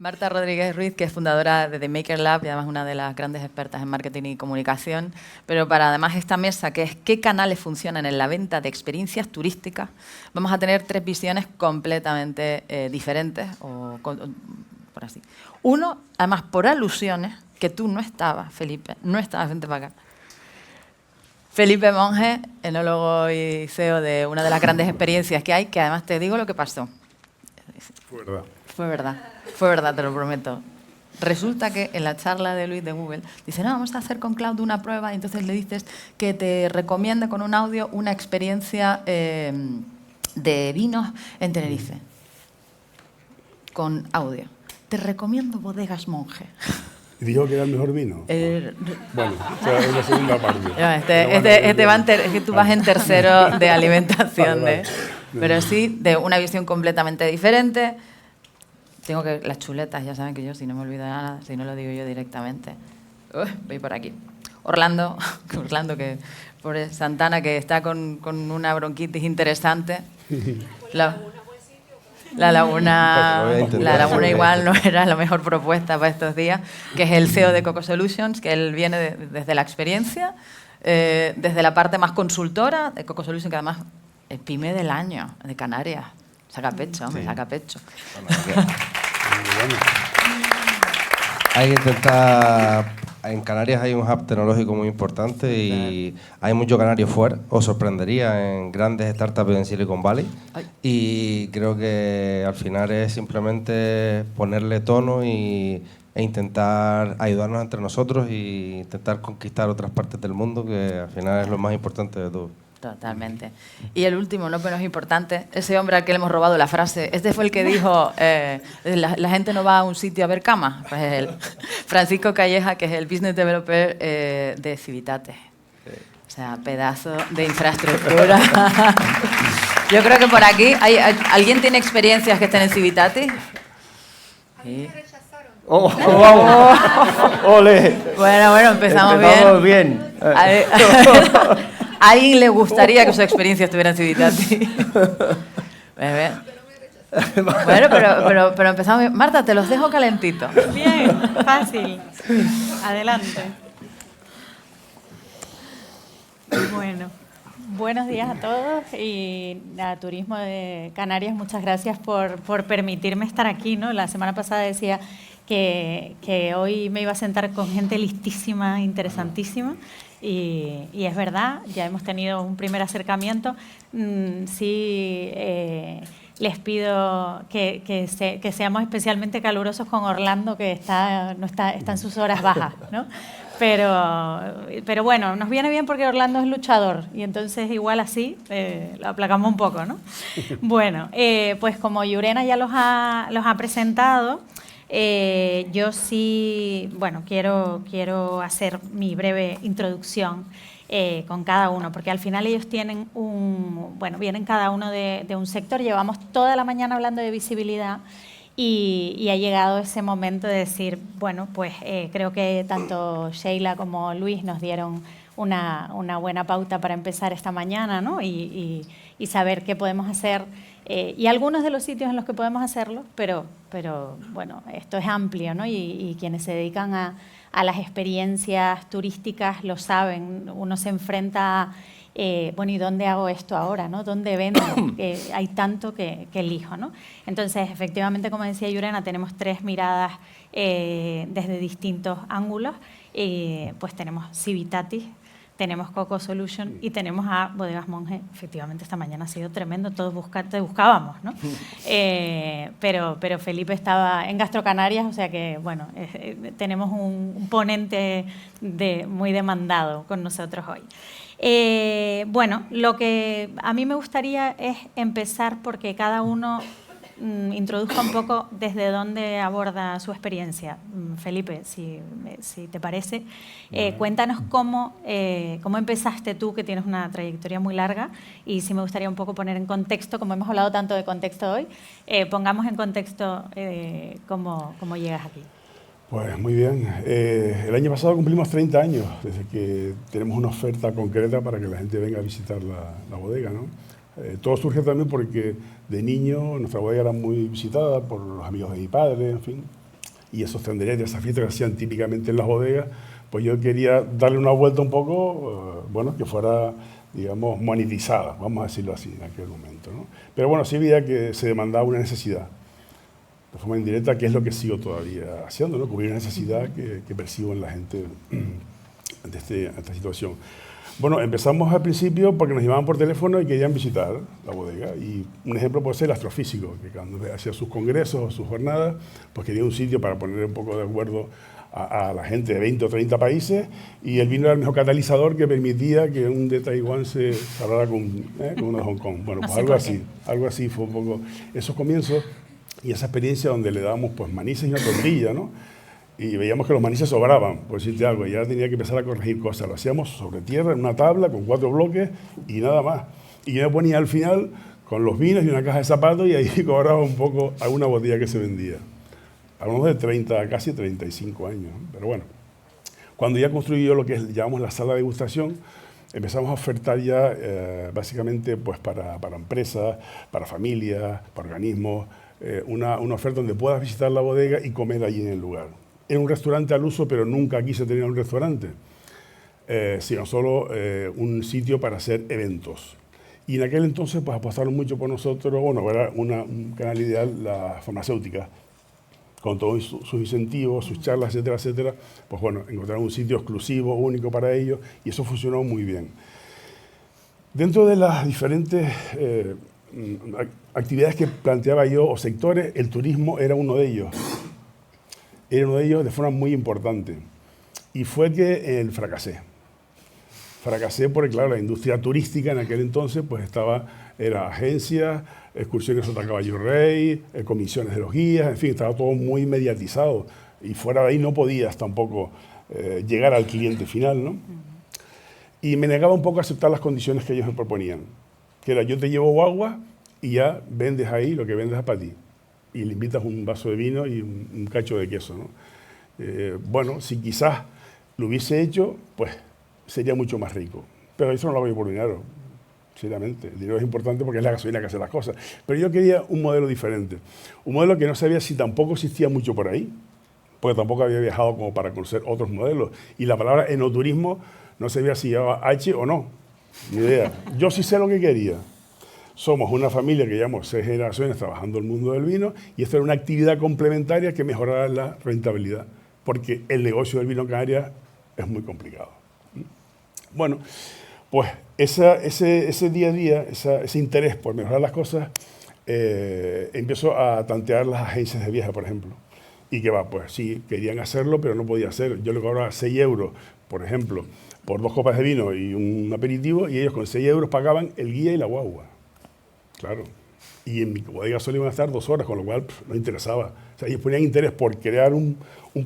Marta Rodríguez Ruiz, que es fundadora de The Maker Lab y además una de las grandes expertas en marketing y comunicación, pero para además esta mesa, que es qué canales funcionan en la venta de experiencias turísticas, vamos a tener tres visiones completamente diferentes, por así. Uno, además por alusiones, que tú no estabas, Felipe, no estabas, vente para acá. Felipe Monge, enólogo y CEO de una de las grandes experiencias que hay, que además te digo lo que pasó. Fue verdad. Fue verdad, te lo prometo. Resulta que en la charla de Luis de Google dice, no, vamos a hacer con Cloud una prueba y entonces le dices que te recomienda con un audio una experiencia de vinos en Tenerife. Con audio. Te recomiendo Bodegas Monge. ¿Y dijo que era el mejor vino? Bueno, es la segunda parte. Es que tú vas en tercero de alimentación. Vale. Pero sí, de una visión completamente diferente. Tengo que las chuletas, ya saben que yo, si no me olvido de nada, si no lo digo yo directamente. Voy por aquí. Orlando, que por Santana, que está con una bronquitis interesante. La Laguna igual no era la mejor propuesta para estos días, que es el CEO de Coco Solutions, que él viene desde la experiencia, desde la parte más consultora de Coco Solutions, que además es PYME del año de Canarias. Saca pecho, hombre, sí. Saca pecho. Hay que intentar... En Canarias hay un hub tecnológico muy importante y hay mucho canario fuera. Os sorprendería en grandes startups en Silicon Valley. Y creo que al final es simplemente ponerle tono e intentar ayudarnos entre nosotros e intentar conquistar otras partes del mundo, que al final es lo más importante de todo. Totalmente. Y el último, no menos importante, ese hombre al que le hemos robado la frase, este fue el que dijo, la gente no va a un sitio a ver camas. Pues el Francisco Calleja, que es el Business Developer de Civitate. O sea, pedazo de infraestructura. Yo creo que por aquí, ¿alguien tiene experiencias que estén en Civitate? Sí. ¡Ole! Bueno, empezamos bien. ¿A alguien le gustaría que su experiencia estuviera en Civitate? Bueno, pero empezamos bien. Marta, te los dejo calentitos. Bien, fácil. Adelante. Bueno, buenos días a todos y a Turismo de Canarias, muchas gracias por permitirme estar aquí, ¿no? La semana pasada decía que hoy me iba a sentar con gente listísima, interesantísima. Y es verdad, ya hemos tenido un primer acercamiento. Sí, les pido que seamos especialmente calurosos con Orlando, que está en sus horas bajas, ¿no? Pero bueno, nos viene bien porque Orlando es luchador y entonces igual así lo aplacamos un poco, ¿no? Bueno, pues como Yurena ya los ha presentado, yo sí, bueno, quiero hacer mi breve introducción con cada uno, porque al final ellos tienen vienen cada uno de un sector. Llevamos toda la mañana hablando de visibilidad y ha llegado ese momento de decir, bueno, pues creo que tanto Sheila como Luis nos dieron una buena pauta para empezar esta mañana, ¿no? Y saber qué podemos hacer. Y algunos de los sitios en los que podemos hacerlo, pero bueno, esto es amplio, ¿no? Y quienes se dedican a las experiencias turísticas lo saben. Uno se enfrenta a, ¿y dónde hago esto ahora, ¿no? ¿Dónde vendo? Hay tanto que elijo, ¿no? Entonces, efectivamente, como decía Yurena, tenemos tres miradas desde distintos ángulos. Pues tenemos Civitatis, tenemos Coco Solution y tenemos a Bodegas Monge. Efectivamente, esta mañana ha sido tremendo, todos te buscábamos, ¿no? Pero Felipe estaba en Gastrocanarias, o sea que, bueno, tenemos un ponente muy demandado con nosotros hoy. Bueno, lo que a mí me gustaría es empezar porque cada uno introduzca un poco desde dónde aborda su experiencia. Felipe, si te parece, cuéntanos cómo empezaste tú, que tienes una trayectoria muy larga, y sí me gustaría un poco poner en contexto, como hemos hablado tanto de contexto hoy, pongamos en contexto cómo llegas aquí. Pues muy bien. El año pasado cumplimos 30 años desde que tenemos una oferta concreta para que la gente venga a visitar la bodega, ¿no? Todo surge también porque de niño nuestra bodega era muy visitada por los amigos de mi padre, en fin. y esos tenderetes, esas fiestas que hacían típicamente en las bodegas, pues yo quería darle una vuelta un poco, bueno, que fuera, digamos, monetizada, vamos a decirlo así, en aquel momento, ¿no? Pero bueno, sí veía que se demandaba una necesidad, de forma indirecta, que es lo que sigo todavía haciendo, ¿no? Cubrir una necesidad que percibo en la gente ante esta situación. Bueno, empezamos al principio porque nos llamaban por teléfono y querían visitar la bodega. Y un ejemplo puede ser el astrofísico, que cuando hacía sus congresos o sus jornadas, pues quería un sitio para poner un poco de acuerdo a la gente de 20 o 30 países, y el vino era el mejor catalizador que permitía que un de Taiwán se hablara con uno de Hong Kong. Bueno, pues algo así fue un poco esos comienzos y esa experiencia donde le dábamos pues manices y una tortilla, ¿no? Y veíamos que los manices sobraban, por decirte algo, y ya tenía que empezar a corregir cosas. Lo hacíamos sobre tierra, en una tabla, con 4 bloques y nada más. Y yo me ponía al final con los vinos y una caja de zapatos y ahí cobraba un poco alguna botella que se vendía. Hablamos de 30, casi 35 años, ¿no? Pero bueno, cuando ya construí yo lo que llamamos la sala de degustación, empezamos a ofertar ya básicamente pues para empresas, para familias, para organismos, una oferta donde puedas visitar la bodega y comer allí en el lugar. Era un restaurante al uso, pero nunca quise tener un restaurante, sino solo un sitio para hacer eventos. Y en aquel entonces pues apostaron mucho por nosotros, bueno, era un canal ideal, la farmacéutica, con todos sus incentivos, sus charlas, etcétera, etcétera. Pues bueno, encontraron un sitio exclusivo, único para ellos, y eso funcionó muy bien. Dentro de las diferentes actividades que planteaba yo, o sectores, el turismo era uno de ellos. Era uno de ellos de forma muy importante. Y fue que fracasé. Fracasé porque, claro, la industria turística en aquel entonces pues era agencias, excursiones a Caballo Rey, comisiones de los guías, en fin, estaba todo muy mediatizado. Y fuera de ahí no podías tampoco llegar al cliente final, ¿no? Y me negaba un poco a aceptar las condiciones que ellos me proponían. Que era, yo te llevo agua y ya vendes ahí lo que vendes es para ti. Y le invitas un vaso de vino y un cacho de queso, ¿no? Bueno, si quizás lo hubiese hecho, pues sería mucho más rico. Pero eso no lo hago yo por dinero, sinceramente. El dinero es importante porque es la gasolina que hace las cosas. Pero yo quería un modelo diferente. Un modelo que no sabía si tampoco existía mucho por ahí, porque tampoco había viajado como para conocer otros modelos. Y la palabra enoturismo no sabía si llevaba H o no. Ni idea. Yo sí sé lo que quería. Somos una familia que llevamos 6 generaciones trabajando en el mundo del vino y esto era una actividad complementaria que mejorara la rentabilidad, porque el negocio del vino en Canarias es muy complicado. Bueno, pues ese día a día, ese interés por mejorar las cosas, empiezo a tantear las agencias de viaje, por ejemplo. Y que va, pues sí, querían hacerlo, pero no podía hacer. Yo le cobraba 6 euros, por ejemplo, por 2 copas de vino y un aperitivo, y ellos con 6 euros pagaban el guía y la guagua. Claro. Y en mi bodega solo iban a estar 2 horas, con lo cual no interesaba. O sea, ellos ponían interés por crear un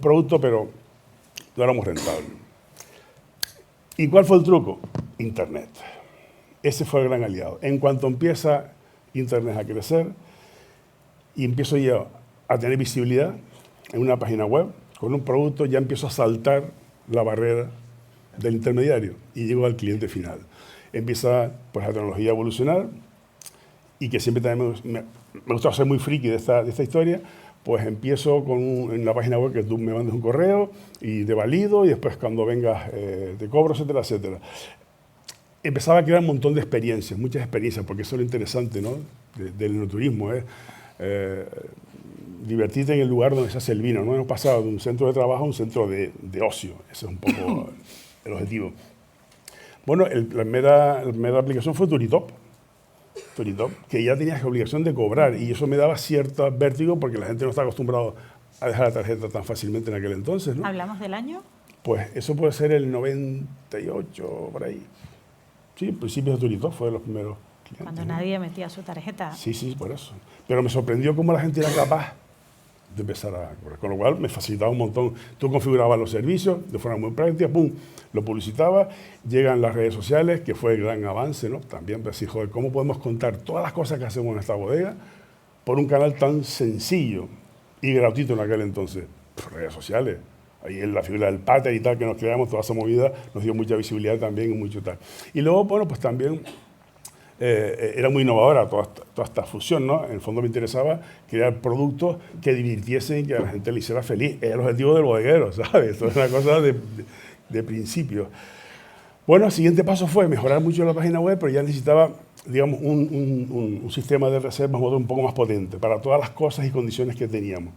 producto, pero no éramos rentables. ¿Y cuál fue el truco? Internet. Ese fue el gran aliado. En cuanto empieza Internet a crecer y empiezo yo a tener visibilidad en una página web, con un producto ya empiezo a saltar la barrera del intermediario y llego al cliente final. Empieza pues la tecnología a evolucionar, y que siempre también me gusta ser muy friki de esta historia, pues empiezo en la página web que tú me mandes un correo y te valido y después cuando vengas te cobro, etcétera, etcétera. Empezaba a crear un montón de experiencias, muchas experiencias, porque eso es lo interesante, ¿no? del enoturismo, divertirte en el lugar donde se hace el vino, ¿no? Hemos pasado de un centro de trabajo a un centro de ocio, ese es un poco el objetivo. Bueno, la primera aplicación fue Turitop, que ya tenías obligación de cobrar y eso me daba cierto vértigo porque la gente no está acostumbrada a dejar la tarjeta tan fácilmente en aquel entonces, ¿no? ¿Hablamos del año? Pues eso puede ser el 98, por ahí. Sí, principios de Turitop fue de los primeros clientes. Cuando nadie metía su tarjeta. Sí, por eso. Pero me sorprendió cómo la gente era capaz de empezar a cobrar, con lo cual me facilitaba un montón. Tú configurabas los servicios de forma muy práctica, pum, lo publicitabas, llegan las redes sociales, que fue el gran avance, ¿no? También para decir, joder, ¿cómo podemos contar todas las cosas que hacemos en esta bodega por un canal tan sencillo y gratuito en aquel entonces? Redes sociales. Ahí en la figura del pater y tal, que nos creamos, toda esa movida nos dio mucha visibilidad también y mucho tal. Y luego, bueno, pues también era muy innovadora toda esta fusión, ¿no? En el fondo me interesaba crear productos que divirtiesen y que a la gente le hiciera feliz. Es el objetivo del bodeguero, ¿sabes? Esto es una cosa de principio. Bueno, el siguiente paso fue mejorar mucho la página web, pero ya necesitaba, digamos, un sistema de reservas un poco más potente para todas las cosas y condiciones que teníamos.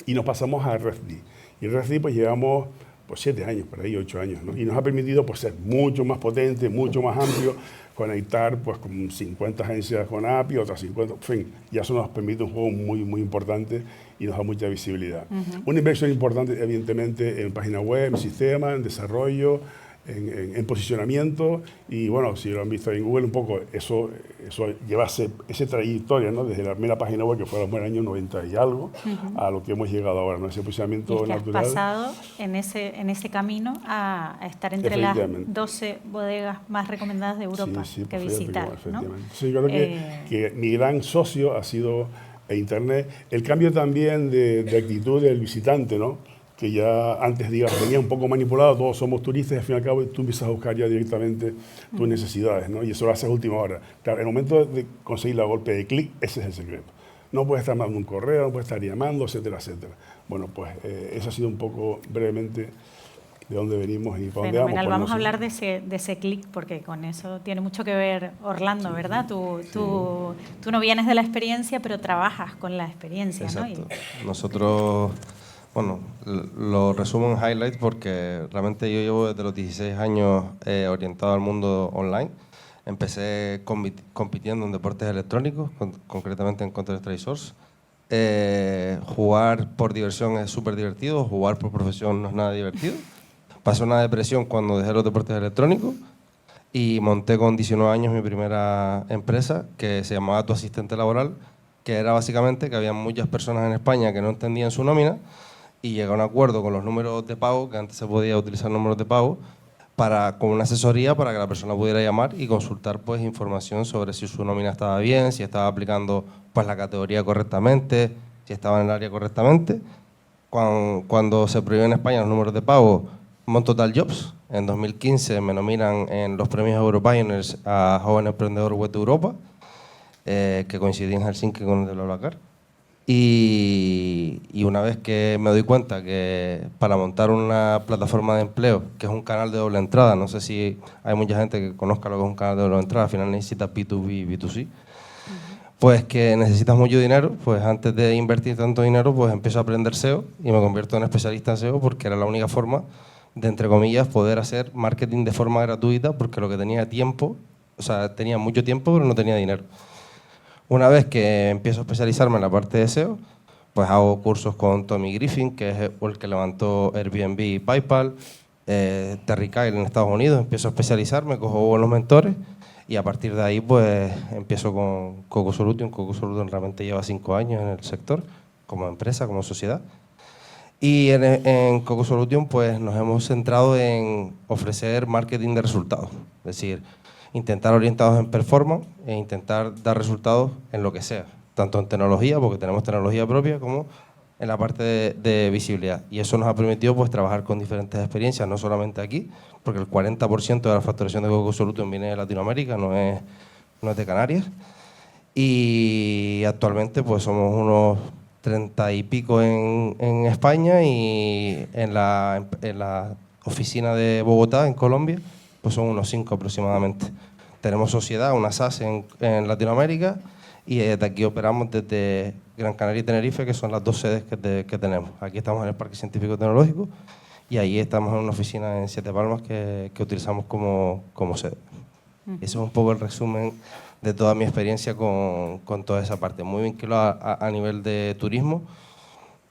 Y nos pasamos a RESTD. Y en RESTD pues llevamos 7 años, por ahí 8 años, ¿no? Y nos ha permitido pues, ser mucho más potente, mucho más amplio, conectar pues, con 50 agencias con API, otras 50, en fin, ya eso nos permite un juego muy, muy importante y nos da mucha visibilidad. Una inversión importante, evidentemente, en página web, en sistema, en desarrollo, en posicionamiento, y bueno, si lo han visto en Google un poco, eso lleva esa trayectoria, ¿no? Desde la primera página web, que fue en el año 90 y algo, a lo que hemos llegado ahora, ¿no? Ese posicionamiento y es que natural. Has pasado en ese camino a estar entre las 12 bodegas más recomendadas de Europa que visitar, ¿no? Sí, yo creo que mi gran socio ha sido Internet. El cambio también de actitud del visitante, ¿no? Que ya antes, digamos, venía un poco manipulado, todos somos turistas y al fin y al cabo tú empiezas a buscar ya directamente tus necesidades, ¿no? Y eso lo haces a última hora. Claro, el momento de conseguir la golpe de clic, ese es el secreto. No puedes estar mandando un correo, no puedes estar llamando, etcétera, etcétera. Bueno, pues eso ha sido un poco brevemente de dónde venimos y para dónde vamos. Vamos a hablar de ese clic, porque con eso tiene mucho que ver Orlando, ¿verdad? Tú no vienes de la experiencia, pero trabajas con la experiencia, exacto, ¿no? Nosotros... Bueno, lo resumo en highlights porque realmente yo llevo desde los 16 años orientado al mundo online. Empecé compitiendo en deportes electrónicos, concretamente en Counter-Strike Source. Jugar por diversión es súper divertido, jugar por profesión no es nada divertido. Pasé una depresión cuando dejé los deportes electrónicos y monté con 19 años mi primera empresa que se llamaba Tu Asistente Laboral, que era básicamente que había muchas personas en España que no entendían su nómina y llegué a un acuerdo con los números de pago, que antes se podía utilizar números de pago, con una asesoría para que la persona pudiera llamar y consultar pues, información sobre si su nómina estaba bien, si estaba aplicando pues, la categoría correctamente, si estaba en el área correctamente. Cuando se prohíben en España los números de pago, monto Total Jobs. En 2015 me nominan en los premios Europioneers a Joven Emprendedor Web de Europa, que coincidí en Helsinki con el de BlaBlaCar. Y una vez que me doy cuenta que para montar una plataforma de empleo, que es un canal de doble entrada, no sé si hay mucha gente que conozca lo que es un canal de doble entrada, al final necesita B2B y B2C, pues que necesitas mucho dinero, pues antes de invertir tanto dinero, pues empiezo a aprender SEO y me convierto en especialista en SEO porque era la única forma de, entre comillas, poder hacer marketing de forma gratuita porque lo que tenía tiempo, o sea, tenía mucho tiempo pero no tenía dinero. Una vez que empiezo a especializarme en la parte de SEO, pues hago cursos con Tommy Griffin, que es el que levantó Airbnb y PayPal, Terry Kyle en Estados Unidos, empiezo a especializarme, cojo buenos mentores y a partir de ahí pues empiezo con Coco Solution. Coco Solution realmente lleva 5 años en el sector, como empresa, como sociedad. Y en Coco Solution pues nos hemos centrado en ofrecer marketing de resultados, es decir, intentar orientados en performance e intentar dar resultados en lo que sea, tanto en tecnología, porque tenemos tecnología propia, como en la parte de visibilidad. Y eso nos ha permitido pues, trabajar con diferentes experiencias, no solamente aquí, porque el 40% de la facturación de Coco Solution viene de Latinoamérica, no es de Canarias. Y actualmente pues, somos unos 30 y pico en España y en la oficina de Bogotá, en Colombia, pues son unos 5 aproximadamente. Tenemos sociedad, una SAS en Latinoamérica y desde aquí operamos desde Gran Canaria y Tenerife, que son las 2 sedes que tenemos. Aquí estamos en el Parque Científico Tecnológico y ahí estamos en una oficina en Siete Palmas que utilizamos como sede. Eso es un poco el resumen de toda mi experiencia con toda esa parte. Muy vinculado a nivel de turismo,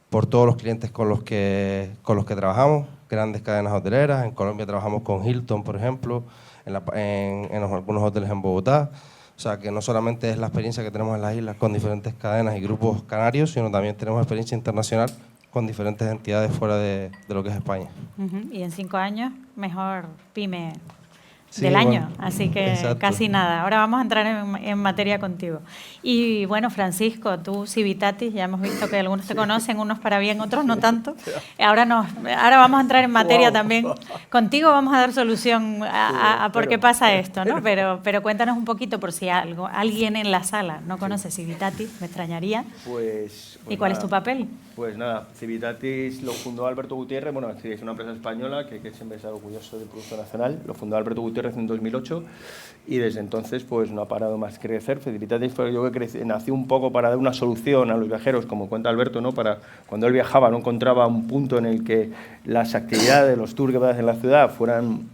por todos los clientes con los que trabajamos, grandes cadenas hoteleras. En Colombia trabajamos con Hilton, por ejemplo, en algunos hoteles en Bogotá. O sea, que no solamente es la experiencia que tenemos en las islas con diferentes cadenas y grupos canarios, sino también tenemos experiencia internacional con diferentes entidades fuera de lo que es España. Y en 5 años, mejor pyme del año, bueno, así que exacto. casi nada. Ahora vamos a entrar en materia contigo. Y bueno, Francisco, tú Civitatis, ya hemos visto que algunos te conocen, unos para bien, otros no tanto. Ahora vamos a entrar en materia también. Contigo vamos a dar solución a por qué pasa esto, ¿no? Pero cuéntanos un poquito, por si alguien en la sala no conoce Civitatis, me extrañaría. Pues ¿Y cuál es nada, tu papel? Pues nada, Civitatis lo fundó Alberto Gutiérrez, bueno, es una empresa española que siempre está orgulloso del Producto Nacional, lo fundó Alberto Gutiérrez en 2008 y desde entonces pues no ha parado más que crecer. Civitatis fue, yo creo que nació un poco para dar una solución a los viajeros, como cuenta Alberto, ¿no? Para cuando él viajaba no encontraba un punto en el que las actividades, los tours que vas en la ciudad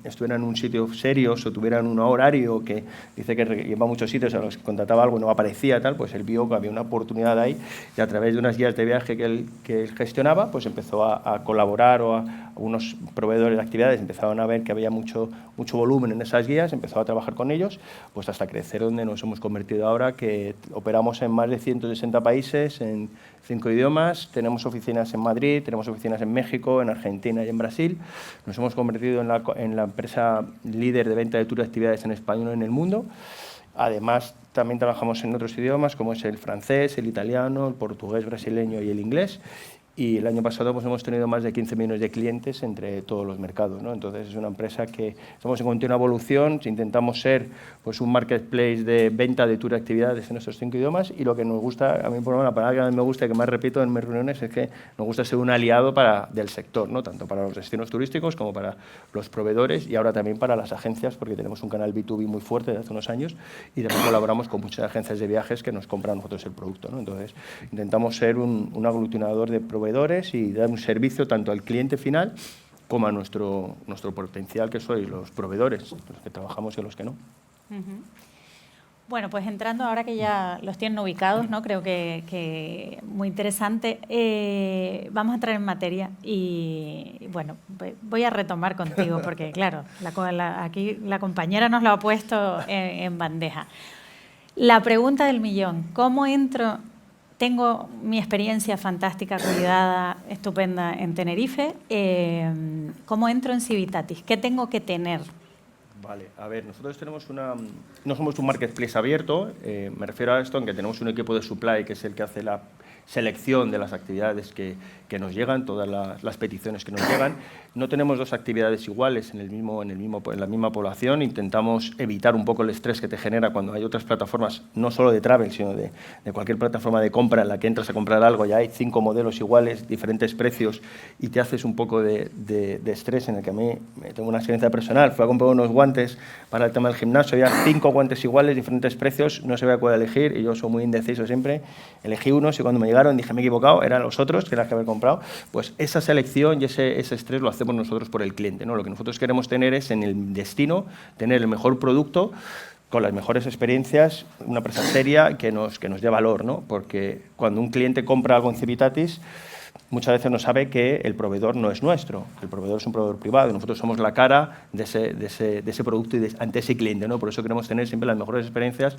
estuvieran en un sitio serio o tuvieran un horario que dice que iba a muchos sitios a los que contrataba algo y no aparecía, tal, pues él vio que había una oportunidad ahí y a través de unas guías de viaje que él gestionaba, pues empezó a colaborar o a unos proveedores de actividades empezaron a ver que había mucho volumen en esas guías, empezó a trabajar con ellos, pues hasta crecer donde nos hemos convertido ahora, que operamos en más de 160 países, en 5 idiomas, tenemos oficinas en Madrid, tenemos oficinas en México, en Argentina y en Brasil. Nos hemos convertido en la empresa líder de venta de tours de actividades en español en el mundo. Además, también trabajamos en otros idiomas, como es el francés, el italiano, el portugués, brasileño y el inglés. Y el año pasado pues, hemos tenido más de 15 millones de clientes entre todos los mercados, ¿no? Entonces, es una empresa que estamos en continua evolución, intentamos ser pues, un marketplace de venta de tour de actividades en nuestros 5 idiomas y lo que nos gusta, a mí por lo menos la palabra que a mí me gusta y que más repito en mis reuniones es que nos gusta ser un aliado del sector, ¿no? Tanto para los destinos turísticos como para los proveedores y ahora también para las agencias, porque tenemos un canal B2B muy fuerte desde hace unos años y también colaboramos con muchas agencias de viajes que nos compran a nosotros el producto, ¿no? Entonces, intentamos ser un aglutinador de proveedores y dar un servicio tanto al cliente final como a nuestro potencial, que sois los proveedores, los que trabajamos y los que no. Bueno, pues entrando ahora que ya los tienen ubicados, ¿no? Creo que muy interesante. Vamos a entrar en materia y, bueno, voy a retomar contigo porque, claro, aquí la compañera nos lo ha puesto en bandeja. La pregunta del millón, ¿cómo entro? Tengo mi experiencia fantástica, cuidada, estupenda en Tenerife. ¿Cómo entro en Civitatis? ¿Qué tengo que tener? Vale, a ver, nosotros no somos un marketplace abierto, me refiero a esto en que tenemos un equipo de supply que es el que hace la selección de las actividades que nos llegan, todas las peticiones que nos llegan. No tenemos dos actividades iguales en la misma población, intentamos evitar un poco el estrés que te genera cuando hay otras plataformas, no solo de travel, sino de cualquier plataforma de compra en la que entras a comprar algo, ya hay 5 modelos iguales, diferentes precios y te haces un poco de estrés en el que a mí tengo una experiencia personal, fui a comprar unos guantes para el tema del gimnasio, había 5 guantes iguales, diferentes precios, no sabía cuál elegir y yo soy muy indeciso siempre, elegí unos y cuando me llegaron dije me he equivocado, eran los otros que era que haber comprado, pues esa selección y ese estrés lo hacemos nosotros por el cliente, ¿no? Lo que nosotros queremos tener es en el destino, tener el mejor producto con las mejores experiencias, una empresa seria que nos dé valor, ¿no? Porque cuando un cliente compra algo en Civitatis, muchas veces no sabe que el proveedor no es nuestro, el proveedor es un proveedor privado, nosotros somos la cara de ese producto y ante ese cliente, ¿no? Por eso queremos tener siempre las mejores experiencias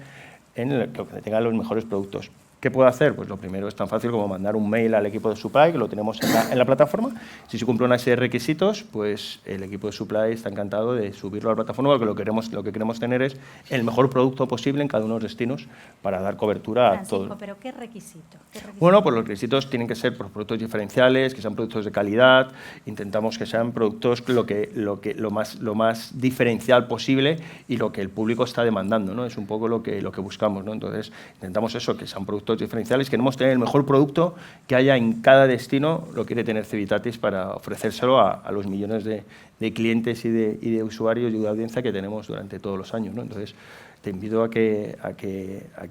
en el que tengan los mejores productos. ¿Qué puedo hacer? Pues lo primero es tan fácil como mandar un mail al equipo de supply, que lo tenemos en la plataforma. Si se cumple una serie de requisitos, pues el equipo de supply está encantado de subirlo a la plataforma, porque lo que queremos tener es el mejor producto posible en cada uno de los destinos para dar cobertura a todo. ¿Pero qué requisitos? Bueno, pues los requisitos tienen que ser por productos diferenciales, que sean productos de calidad. Intentamos que sean productos lo más diferencial posible y lo que el público está demandando, ¿no? Es un poco lo que buscamos, ¿no? Entonces, intentamos eso, que sean productos diferenciales, queremos tener el mejor producto que haya en cada destino, lo quiere tener Civitatis para ofrecérselo a los millones de clientes y de usuarios y de audiencia que tenemos durante todos los años, ¿no? Entonces, te invito a que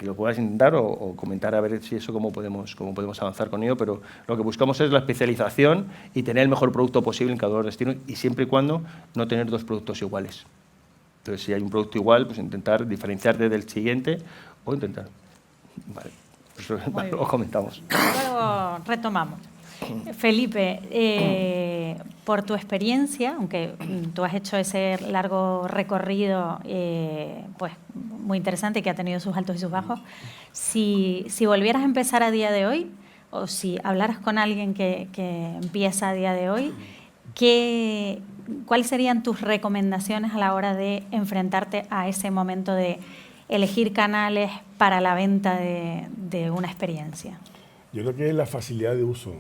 lo puedas intentar o comentar a ver si eso cómo podemos avanzar con ello, pero lo que buscamos es la especialización y tener el mejor producto posible en cada uno de los destinos y siempre y cuando no tener dos productos iguales. Entonces, si hay un producto igual, pues intentar diferenciarte del siguiente o intentar... Vale. Lo comentamos. Luego retomamos. Felipe, por tu experiencia, aunque tú has hecho ese largo recorrido pues muy interesante que ha tenido sus altos y sus bajos, si volvieras a empezar a día de hoy o si hablaras con alguien que empieza a día de hoy, ¿cuáles serían tus recomendaciones a la hora de enfrentarte a ese momento de elegir canales para la venta de una experiencia? Yo creo que es la facilidad de uso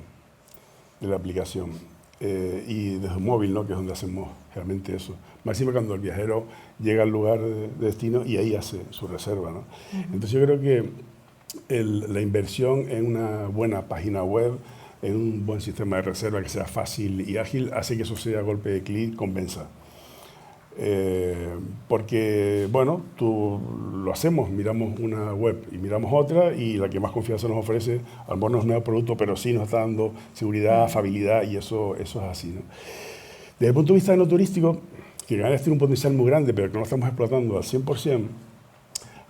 de la aplicación y desde el móvil, ¿no? Que es donde hacemos realmente eso. Máximo cuando el viajero llega al lugar de destino y ahí hace su reserva, ¿no? Entonces yo creo que la inversión en una buena página web, en un buen sistema de reserva que sea fácil y ágil, hace que eso sea a golpe de clic, convenza. Porque, bueno, lo hacemos, miramos una web y miramos otra y la que más confianza nos ofrece, a lo mejor no es un nuevo producto, pero sí nos está dando seguridad, afabilidad y eso es así, ¿no? Desde el punto de vista de lo turístico, que Canarias tiene un potencial muy grande, pero que no lo estamos explotando al 100%,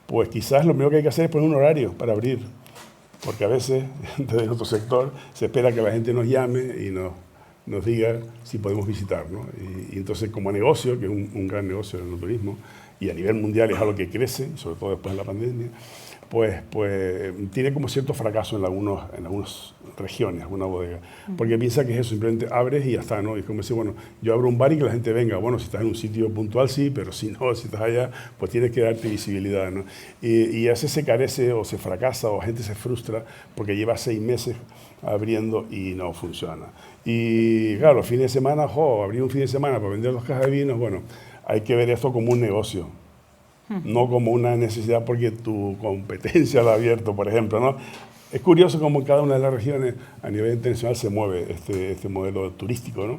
pues quizás lo primero que hay que hacer es poner un horario para abrir, porque a veces desde nuestro sector se espera que la gente nos llame y nos diga si podemos visitar, ¿no? Y entonces como negocio, que es un gran negocio del turismo, y a nivel mundial es algo que crece, sobre todo después de la pandemia, pues tiene como cierto fracaso en algunas regiones, alguna bodega, porque piensa que es eso, simplemente abres y ya está, ¿no? Y es como decir, bueno, yo abro un bar y que la gente venga, bueno, si estás en un sitio puntual sí, pero si no, si estás allá, pues tienes que darte visibilidad, ¿no? Y a veces se carece o se fracasa o la gente se frustra porque lleva 6 meses abriendo y no funciona. Y claro, los fines de semana, abrir un fin de semana para vender 2 cajas de vinos, bueno, hay que ver esto como un negocio, no como una necesidad porque tu competencia lo ha abierto, por ejemplo, ¿no? Es curioso cómo en cada una de las regiones a nivel internacional se mueve este modelo turístico, ¿no?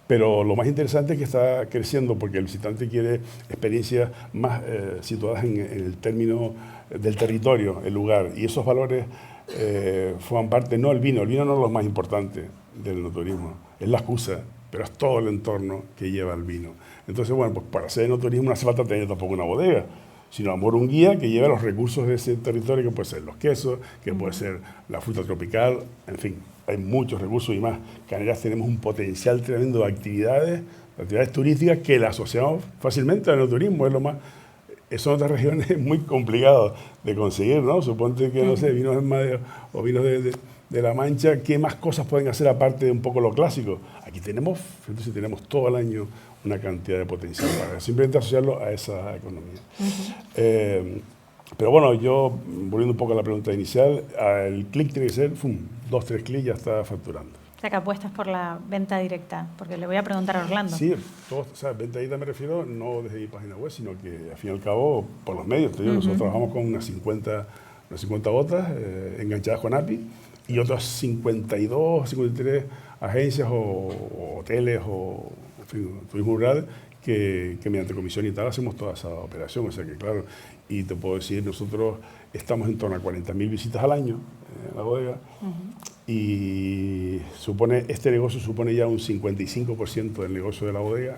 Pero lo más interesante es que está creciendo porque el visitante quiere experiencias más situadas en el término del territorio, el lugar, y esos valores forman parte, no el vino no es lo más importante del enoturismo, es la excusa, pero es todo el entorno que lleva el vino. Entonces, bueno, pues para hacer enoturismo no hace falta tener tampoco una bodega, sino a lo mejor un guía que lleve los recursos de ese territorio, que puede ser los quesos, que puede ser la fruta tropical, en fin, hay muchos recursos y más. Canarias tenemos un potencial tremendo de actividades turísticas que la asociamos fácilmente al enoturismo, es lo más... Eso en otras regiones es muy complicado de conseguir, ¿no? Suponte que, no sé, vinos en Madrid o vinos de La Mancha, ¿qué más cosas pueden hacer aparte de un poco lo clásico? Aquí tenemos todo el año una cantidad de potencial para simplemente asociarlo a esa economía. Pero bueno, yo, volviendo un poco a la pregunta inicial, el clic tiene que ser, 2, 3 clics ya está facturando. O sea, que apuestas por la venta directa, porque le voy a preguntar a Orlando. Sí, o sea, venta directa me refiero no desde mi página web, sino que al fin y al cabo por los medios. Nosotros trabajamos con unas 50 botas enganchadas con API y otras 52, 53 agencias o hoteles o en fin, turismo rural que mediante comisión y tal hacemos toda esa operación. O sea que claro, y te puedo decir, nosotros estamos en torno a 40.000 visitas al año en la bodega. Y este negocio supone ya un 55% del negocio de la bodega.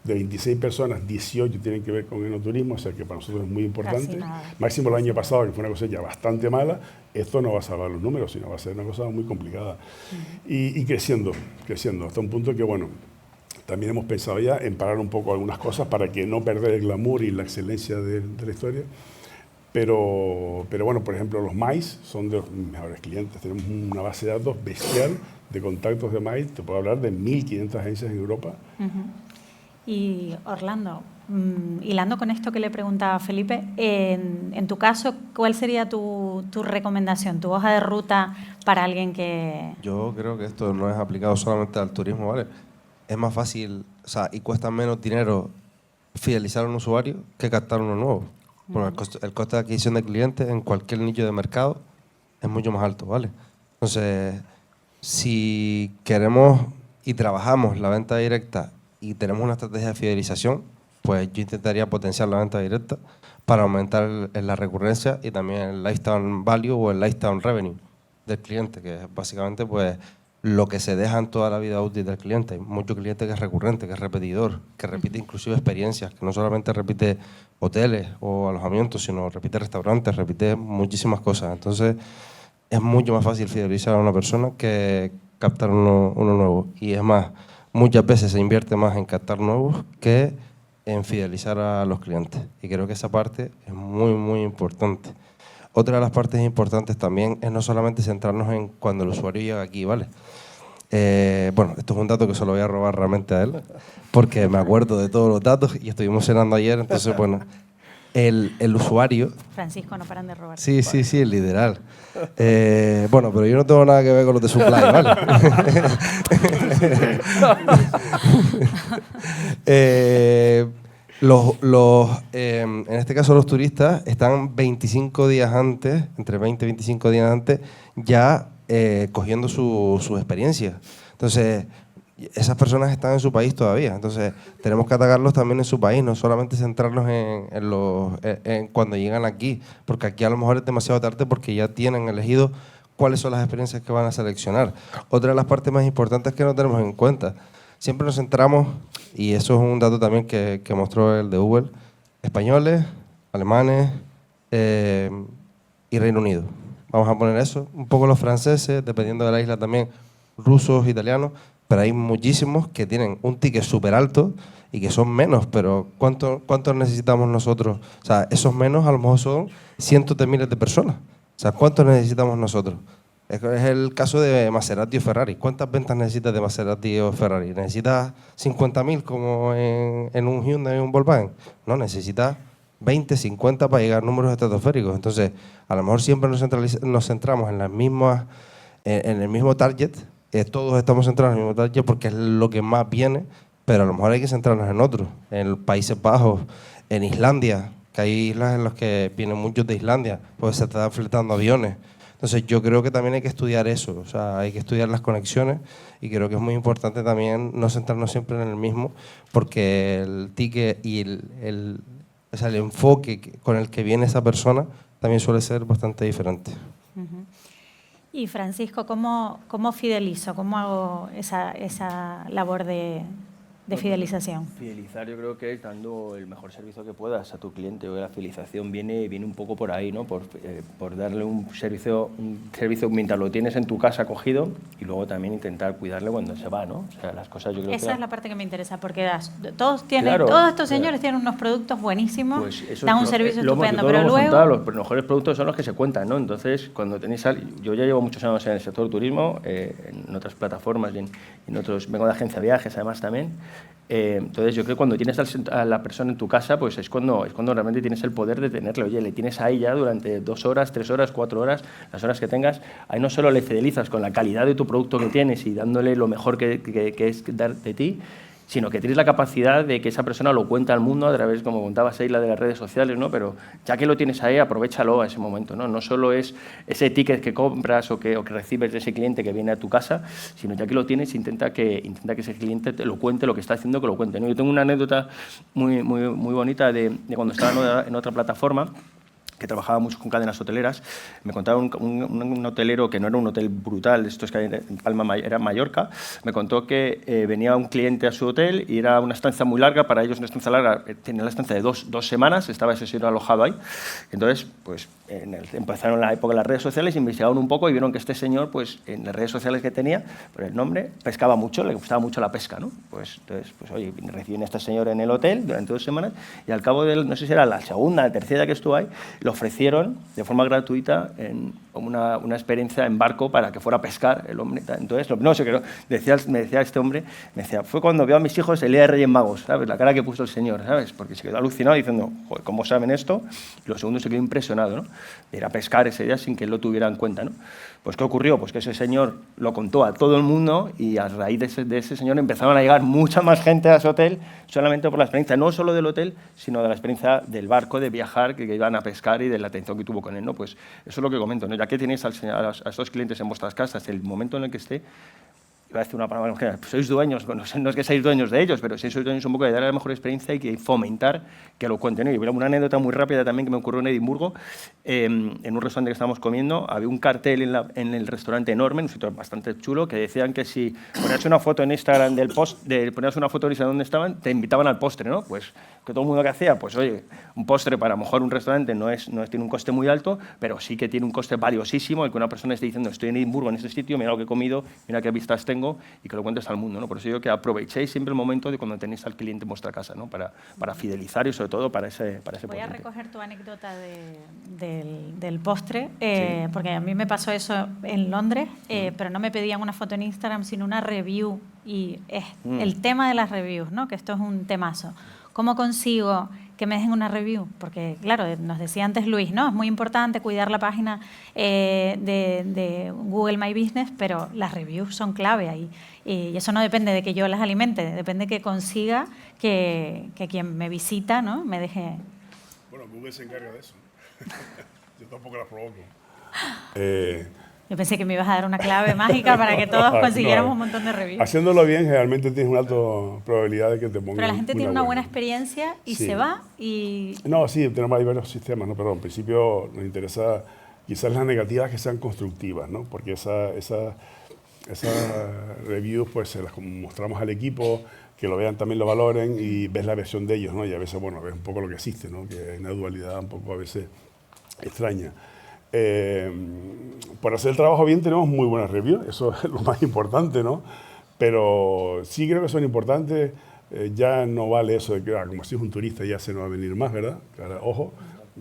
De 26 personas, 18 tienen que ver con enoturismo, o sea que para nosotros es muy importante. Máximo el año pasado, que fue una cosa ya bastante mala, esto no va a salvar los números, sino va a ser una cosa muy complicada. Y creciendo, hasta un punto que, bueno, también hemos pensado ya en parar un poco algunas cosas para que no perder el glamour y la excelencia de la historia. Pero bueno, por ejemplo, los MAIS son de los mejores clientes. Tenemos una base de datos bestial de contactos de MAIS. Te puedo hablar de 1.500 agencias en Europa. Y Orlando, hilando con esto que le preguntaba Felipe, en tu caso, ¿cuál sería tu recomendación, tu hoja de ruta para alguien que...? Yo creo que esto no es aplicado solamente al turismo, ¿vale? Es más fácil, o sea, y cuesta menos dinero fidelizar a un usuario que captar uno nuevo. Bueno, el coste de adquisición de clientes en cualquier nicho de mercado es mucho más alto, ¿vale? Entonces, si queremos y trabajamos la venta directa y tenemos una estrategia de fidelización, pues yo intentaría potenciar la venta directa para aumentar la recurrencia y también el lifetime value o el lifetime revenue del cliente, que es básicamente pues lo que se deja en toda la vida útil del cliente. Hay mucho cliente que es recurrente, que es repetidor, que repite inclusive experiencias, que no solamente repite hoteles o alojamientos, sino repite restaurantes, repite muchísimas cosas. Entonces, es mucho más fácil fidelizar a una persona que captar uno nuevo. Y es más, muchas veces se invierte más en captar nuevos que en fidelizar a los clientes. Y creo que esa parte es muy, muy importante. Otra de las partes importantes también es no solamente centrarnos en cuando el usuario llega aquí, ¿vale? Bueno, esto es un dato que se lo voy a robar realmente a él, porque me acuerdo de todos los datos y estuvimos cenando ayer, entonces, bueno, el usuario... Francisco, no paran de robar. Sí, literal. Bueno, pero yo no tengo nada que ver con los de Supply, ¿vale? En este caso los turistas están 25 días antes, entre 20 y 25 días antes, ya cogiendo su experiencia. Entonces, esas personas están en su país todavía. Entonces, tenemos que atacarlos también en su país, no solamente centrarnos en cuando llegan aquí, porque aquí a lo mejor es demasiado tarde porque ya tienen elegido cuáles son las experiencias que van a seleccionar. Otra de las partes más importantes que no tenemos en cuenta, siempre nos centramos, y eso es un dato también que mostró el de Google, españoles, alemanes y Reino Unido. Vamos a poner eso. Un poco los franceses, dependiendo de la isla también, rusos, italianos, pero hay muchísimos que tienen un ticket súper alto y que son menos, pero ¿cuántos necesitamos nosotros? O sea, esos menos a lo mejor son cientos de miles de personas. O sea, ¿cuántos necesitamos nosotros? Es el caso de Maserati o Ferrari. ¿Cuántas ventas necesitas de Maserati o Ferrari? ¿Necesitas 50.000 como en un Hyundai o un Volkswagen? No, necesitas 20, 50 para llegar a números estratosféricos. Entonces, a lo mejor siempre nos centramos en el mismo target. Todos estamos centrados en el mismo target porque es lo que más viene, pero a lo mejor hay que centrarnos en otros. En Países Bajos, en Islandia, que hay islas en las que vienen muchos de Islandia, pues se están fletando aviones. Entonces, yo creo que también hay que estudiar eso, o sea, hay que estudiar las conexiones y creo que es muy importante también no centrarnos siempre en el mismo, porque el ticket y el enfoque con el que viene esa persona también suele ser bastante diferente. Uh-huh. Y Francisco, ¿cómo fidelizo? ¿Cómo hago esa labor de fidelización? Fidelizar yo creo que es dando el mejor servicio que puedas a tu cliente. La fidelización viene un poco por ahí, ¿no? Por darle un servicio mientras lo tienes en tu casa cogido y luego también intentar cuidarle cuando se va, ¿no? O sea, las cosas yo creo Esa que... es la parte que me interesa, porque todos estos señores tienen unos productos buenísimos, pues dan un servicio estupendo, pero luego... Los mejores productos son los que se cuentan, ¿no? Entonces, cuando tenéis... Yo ya llevo muchos años en el sector turismo, en otras plataformas y en otros... Vengo de agencia de viajes, además, también. Entonces yo creo que cuando tienes a la persona en tu casa, pues es cuando realmente tienes el poder de tenerle. Oye, le tienes ahí ya durante 2 horas, 3 horas, 4 horas, las horas que tengas. Ahí no solo le fidelizas con la calidad de tu producto que tienes y dándole lo mejor que es dar de ti, sino que tienes la capacidad de que esa persona lo cuente al mundo a través, como contabas ahí, la de las redes sociales, ¿no? Pero ya que lo tienes ahí, aprovéchalo a ese momento, ¿no? No solo es ese ticket que compras o que recibes de ese cliente que viene a tu casa, sino ya que lo tienes, intenta que ese cliente te lo cuente, lo que está haciendo, que lo cuente, ¿no? Yo tengo una anécdota muy bonita de cuando estaba en otra plataforma, que trabajaba mucho con cadenas hoteleras. Me contaba un hotelero que no era un hotel brutal, esto es que en Palma, era Mallorca, me contó que venía un cliente a su hotel y era una estancia muy larga, para ellos una estancia larga, tenía la estancia de dos semanas, estaba ese señor alojado ahí. Entonces, pues empezaron la época de las redes sociales, investigaron un poco y vieron que este señor, pues en las redes sociales que tenía, por el nombre, pescaba mucho, le gustaba mucho la pesca, ¿no? Entonces, oye, reciben a este señor en el hotel durante 2 semanas y al cabo de, no sé si era la segunda, la tercera que estuvo ahí, lo ofrecieron de forma gratuita una experiencia en barco para que fuera a pescar el hombre. Entonces, no sé, me decía este hombre, fue cuando veo a mis hijos el día de Reyes Magos, ¿sabes? La cara que puso el señor, ¿sabes? Porque se quedó alucinado diciendo, joder, ¿cómo saben esto? Y lo segundo se quedó impresionado, ¿no? De ir a pescar ese día sin que él lo tuviera en cuenta, ¿no? Pues, ¿qué ocurrió? Pues que ese señor lo contó a todo el mundo y a raíz de ese señor empezaron a llegar mucha más gente a ese hotel solamente por la experiencia, no solo del hotel, sino de la experiencia del barco, de viajar, que iban a pescar y de la atención que tuvo con él, ¿no? Pues eso es lo que comento, ¿no? Ya que tenéis a estos clientes en vuestras casas, el momento en el que esté, iba a decir una palabra, pues sois dueños, no es que seáis dueños de ellos, pero sí sois dueños un poco de darle la mejor experiencia y que fomentar que lo cuenten. Y una anécdota muy rápida también que me ocurrió en Edimburgo, en un restaurante que estábamos comiendo, había un cartel en el restaurante enorme, un sitio bastante chulo, que decían que si ponías una foto en Instagram ponías una foto de donde estaban, te invitaban al postre, ¿no? Pues que todo el mundo que hacía, pues oye, un postre para a lo mejor un restaurante no tiene un coste muy alto, pero sí que tiene un coste valiosísimo, el que una persona esté diciendo, estoy en Edimburgo, en este sitio, mira lo que he comido, mira qué vistas tengo, tengo y que lo cuentes al mundo, ¿no? Por eso digo que aprovechéis siempre el momento de cuando tenéis al cliente en vuestra casa, ¿no? Para fidelizar y sobre todo para ese Voy potente. a recoger tu anécdota del postre, porque a mí me pasó eso en Londres, pero no me pedían una foto en Instagram, sino una review. Y es el tema de las reviews, ¿no? Que esto es un temazo. ¿Cómo consigo que me dejen una review? Porque, claro, nos decía antes Luis, ¿no? Es muy importante cuidar la página de Google My Business, pero las reviews son clave ahí. Y eso no depende de que yo las alimente, depende que consiga que quien me visita, ¿no? Me deje... Bueno, Google se encarga de eso. Yo tampoco las provoco. Yo pensé que me ibas a dar una clave mágica para que todos consiguiéramos un montón de reviews. Haciéndolo bien, generalmente tienes una alta probabilidad de que te pongan. Pero la gente tiene una buena experiencia y Sí. se va y... No, sí, tenemos varios sistemas, ¿no? Pero en principio nos interesa quizás las negativas que sean constructivas, ¿no? Porque esas reviews pues se las mostramos al equipo, que lo vean, también lo valoren y ves la versión de ellos, ¿no? Y a veces, bueno, ves un poco lo que existe, ¿no? Que es una dualidad un poco a veces extraña. Por hacer el trabajo bien tenemos muy buenas reviews, eso es lo más importante, ¿no? Pero sí creo que son importantes. Ya no vale eso de que, como si es un turista, ya se nos va a venir más, ¿verdad? Claro, ojo,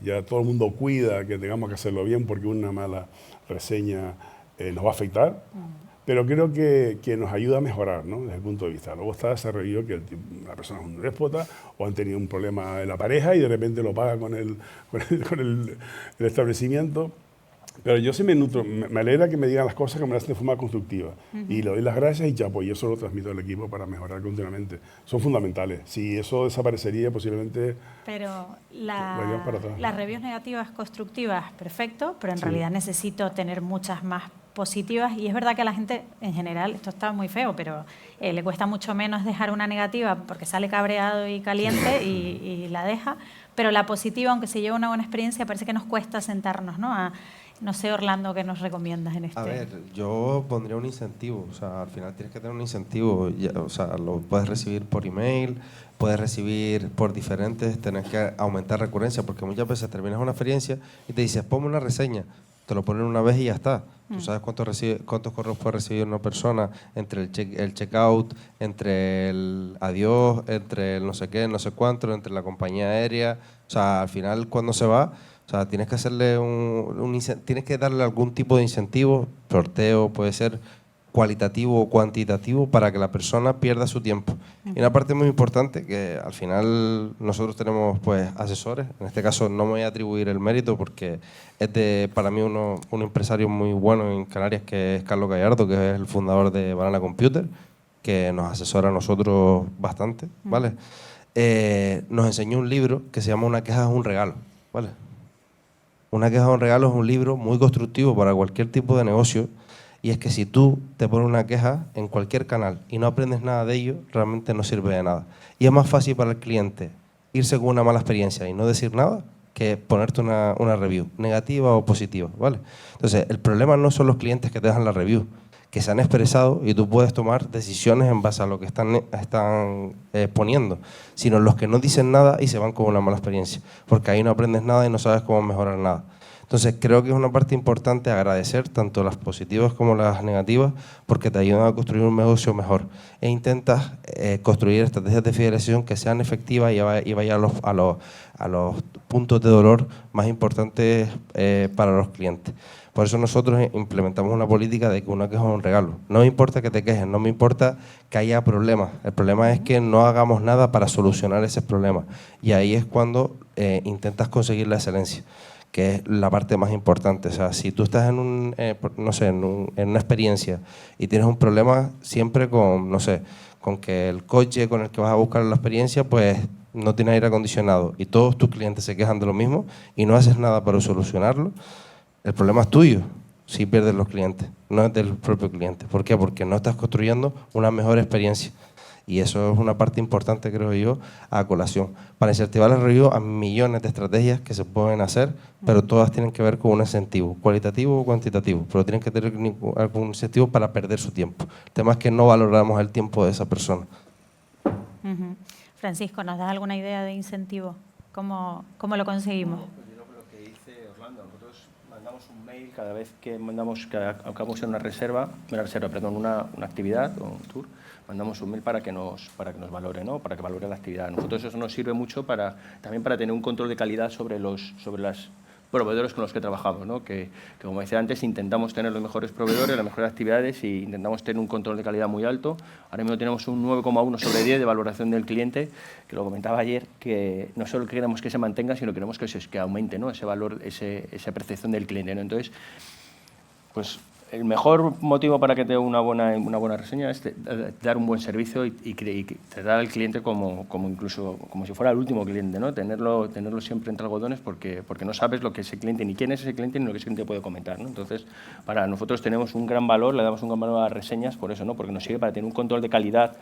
ya todo el mundo cuida que tengamos que hacerlo bien porque una mala reseña nos va a afectar. Pero creo que nos ayuda a mejorar, ¿no? Desde el punto de vista. Luego está ese review que la persona es un déspota o han tenido un problema en la pareja y de repente lo paga con el establecimiento. Pero yo sí me nutro, me alegra que me digan las cosas que me las hacen de forma constructiva. Y le doy las gracias y chapo, y eso lo transmito al equipo para mejorar continuamente. Son fundamentales. Si eso desaparecería, posiblemente... Pero lo llevamos para atrás. las reviews negativas constructivas, perfecto, pero en Sí. realidad necesito tener muchas más positivas. Y es verdad que a la gente, en general, esto está muy feo, pero le cuesta mucho menos dejar una negativa porque sale cabreado y caliente y la deja. Pero la positiva, aunque se lleve una buena experiencia, parece que nos cuesta sentarnos, ¿no? No sé, Orlando, ¿qué nos recomiendas en este? A ver, yo pondría un incentivo, o sea, al final tienes que tener un incentivo, o sea, lo puedes recibir por email, puedes recibir por diferentes, tenés que aumentar recurrencia, porque muchas veces terminas una experiencia y te dices, ponme una reseña, te lo ponen una vez y ya está. Tú sabes cuántos correos puede recibir una persona entre el checkout, entre el adiós, entre el no sé qué, no sé cuánto, entre la compañía aérea, o sea, al final cuando se va... O sea, tienes que hacerle tienes que darle algún tipo de incentivo, sorteo, puede ser cualitativo o cuantitativo, para que la persona pierda su tiempo. Y una parte muy importante, que al final nosotros tenemos pues asesores, en este caso no me voy a atribuir el mérito porque es para mí un empresario muy bueno en Canarias, que es Carlos Gallardo, que es el fundador de Banana Computer, que nos asesora a nosotros bastante, ¿vale? Nos enseñó un libro que se llama Una queja es un regalo, ¿vale? Una queja o un regalo es un libro muy constructivo para cualquier tipo de negocio, y es que si tú te pones una queja en cualquier canal y no aprendes nada de ello, realmente no sirve de nada. Y es más fácil para el cliente irse con una mala experiencia y no decir nada que ponerte una review, negativa o positiva, ¿vale? Entonces, el problema no son los clientes que te dejan la review, que se han expresado y tú puedes tomar decisiones en base a lo que están poniendo, sino los que no dicen nada y se van con una mala experiencia, porque ahí no aprendes nada y no sabes cómo mejorar nada. Entonces creo que es una parte importante agradecer tanto las positivas como las negativas, porque te ayudan a construir un negocio mejor, e intentas construir estrategias de fidelización que sean efectivas y vaya a los puntos de dolor más importantes para los clientes. Por eso nosotros implementamos una política de que una queja es un regalo. No me importa que te quejes, no me importa que haya problemas. El problema es que no hagamos nada para solucionar esos problemas. Y ahí es cuando intentas conseguir la excelencia, que es la parte más importante. O sea, si tú estás en una experiencia y tienes un problema siempre con que el coche con el que vas a buscar la experiencia, pues no tiene aire acondicionado y todos tus clientes se quejan de lo mismo y no haces nada para solucionarlo, el problema es tuyo si pierdes los clientes, no es del propio cliente. ¿Por qué? Porque no estás construyendo una mejor experiencia. Y eso es una parte importante, creo yo, a colación. Para incentivar la review hay millones de estrategias que se pueden hacer, pero todas tienen que ver con un incentivo, cualitativo o cuantitativo, pero tienen que tener algún incentivo para perder su tiempo. El tema es que no valoramos el tiempo de esa persona. Francisco, ¿nos das alguna idea de incentivo? ¿Cómo lo conseguimos? Pues yo creo que lo que dice Orlando, nosotros mandamos un mail mail cada vez que acabamos en una actividad o un tour, mandamos un mail para que nos valore, ¿no? Para que valore la actividad. A nosotros eso nos sirve mucho también para tener un control de calidad sobre los proveedores con los que trabajamos, ¿no? Que como decía antes, intentamos tener los mejores proveedores, las mejores actividades y intentamos tener un control de calidad muy alto. Ahora mismo tenemos un 9,1 sobre 10 de valoración del cliente, que lo comentaba ayer, que no solo queremos que se mantenga, sino queremos que aumente, ¿no? Ese valor, esa percepción del cliente, ¿no? Entonces, pues el mejor motivo para que te dé una buena reseña es dar un buen servicio y tratar al cliente como si fuera el último cliente, ¿no? Tenerlo siempre entre algodones porque no sabes lo que ese cliente, ni quién es ese cliente, ni lo que ese cliente puede comentar, ¿no? Entonces, para nosotros tenemos un gran valor, le damos un gran valor a las reseñas por eso, ¿no? Porque nos sirve para tener un control de calidad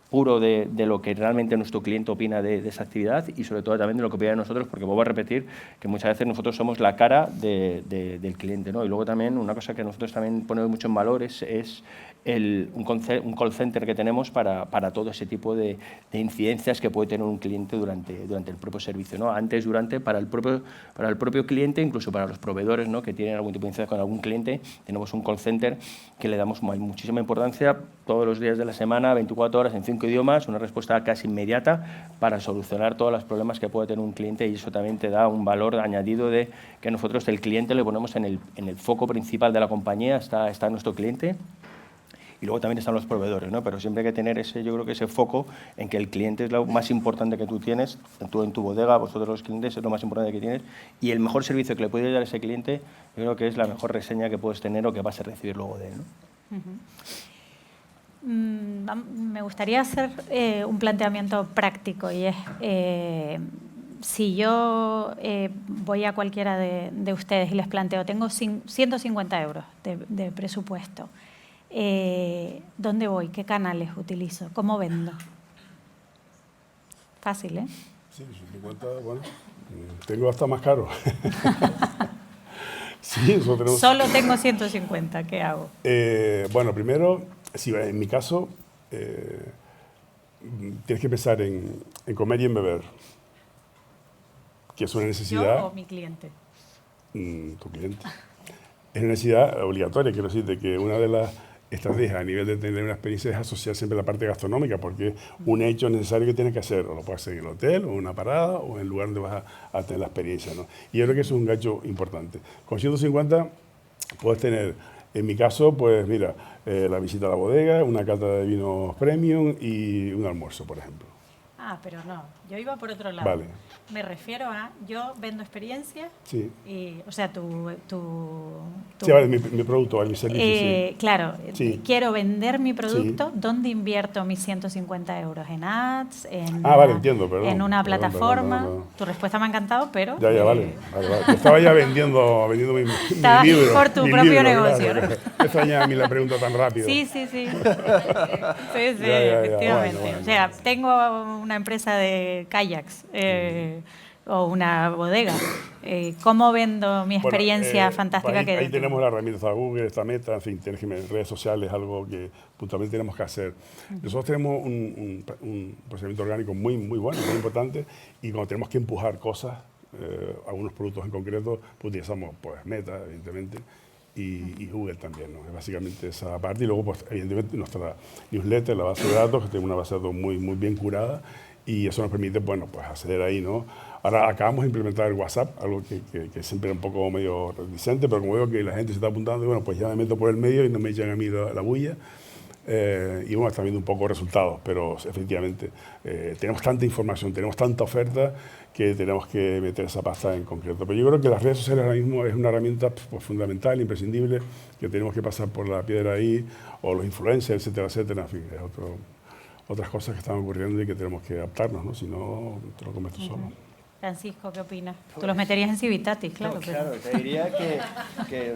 puro de lo que realmente nuestro cliente opina de esa actividad y sobre todo también de lo que opina de nosotros, porque vuelvo a repetir que muchas veces nosotros somos la cara del cliente, ¿no? Y luego también una cosa que nosotros también ponemos mucho en valor es un call center que tenemos para todo ese tipo de incidencias que puede tener un cliente durante el propio servicio, ¿no? Antes, durante, para el propio cliente, incluso para los proveedores, ¿no? Que tienen algún tipo de incidencia con algún cliente, tenemos un call center que le damos muchísima importancia todos los días de la semana, 24 horas en 5 idiomas, una respuesta casi inmediata para solucionar todos los problemas que puede tener un cliente y eso también te da un valor añadido de que nosotros el cliente le ponemos en el foco principal de la compañía, está nuestro cliente. Y luego también están los proveedores, ¿no? Pero siempre hay que tener yo creo que ese foco en que el cliente es lo más importante que tú tienes, tú en tu bodega, vosotros los clientes es lo más importante que tienes y el mejor servicio que le puedes dar a ese cliente yo creo que es la mejor reseña que puedes tener o que vas a recibir luego de él, ¿no? Me gustaría hacer un planteamiento práctico y es si yo voy a cualquiera de ustedes y les planteo, tengo 150 euros de presupuesto, ¿dónde voy? ¿Qué canales utilizo? ¿Cómo vendo? Fácil, ¿eh? Sí, 50, bueno, tengo hasta más caro. Sí, eso tenemos. Solo tengo 150, ¿qué hago? Bueno, primero, en mi caso, tienes que pensar en comer y en beber, que es una necesidad. ¿Yo o mi cliente? Tu cliente. Es una necesidad obligatoria, quiero decirte que una de las estrategias a nivel de tener una experiencia es asociar siempre la parte gastronómica, porque es un hecho necesario que tienes que hacer, o lo puedes hacer en el hotel, o en una parada, o en el lugar donde vas a tener la experiencia, ¿no? Y yo creo que eso es un gancho importante. Con 150 puedes tener, en mi caso, pues mira, la visita a la bodega, una cata de vinos premium y un almuerzo, por ejemplo. Ah, pero no, yo iba por otro lado. Vale. Me refiero a, yo vendo experiencia, sí. Y, o sea, Sí, vale, mi producto, mi servicio, sí. Claro, sí. Quiero vender mi producto, sí. ¿Dónde invierto mis 150 euros? ¿En ads? Vale, entiendo, perdón. ¿En una plataforma? Perdón. Tu respuesta me ha encantado, pero... Ya, vale. Yo estaba ya vendiendo mi libro. Por tu propio negocio, claro. ¿no? Me extraña a mí la pregunta tan rápido. Sí. Sí, efectivamente. Bueno. O sea, tengo una empresa de kayaks o una bodega. ¿Cómo vendo mi experiencia fantástica? Ahí tenemos la herramienta, está Google, está Meta, en fin, tienes que en redes sociales, algo que puntualmente tenemos que hacer. Nosotros tenemos un procedimiento orgánico muy bueno, muy importante, y cuando tenemos que empujar cosas, algunos productos en concreto, pues utilizamos pues, Meta, evidentemente, y Google también, ¿no? Es básicamente esa parte. Y luego, pues, evidentemente, nuestra newsletter, la base de datos, que tiene una base de datos muy bien curada, y eso nos permite, bueno, pues acceder ahí, ¿no? Ahora acabamos de implementar el WhatsApp, algo que siempre es un poco medio reticente, pero como veo que la gente se está apuntando, y bueno, pues ya me meto por el medio y no me echan a mí la bulla. Y bueno, está viendo un poco resultados, pero efectivamente tenemos tanta información, tenemos tanta oferta que tenemos que meter esa pasta en concreto. Pero yo creo que las redes sociales ahora mismo es una herramienta pues, fundamental, imprescindible, que tenemos que pasar por la piedra ahí, o los influencers, etcétera, etcétera, en fin, es otras cosas que están ocurriendo y que tenemos que adaptarnos, ¿no? Si no, te lo comes tú solo. Francisco, ¿qué opinas? Tú los meterías en Civitatis, claro. No, claro, te diría que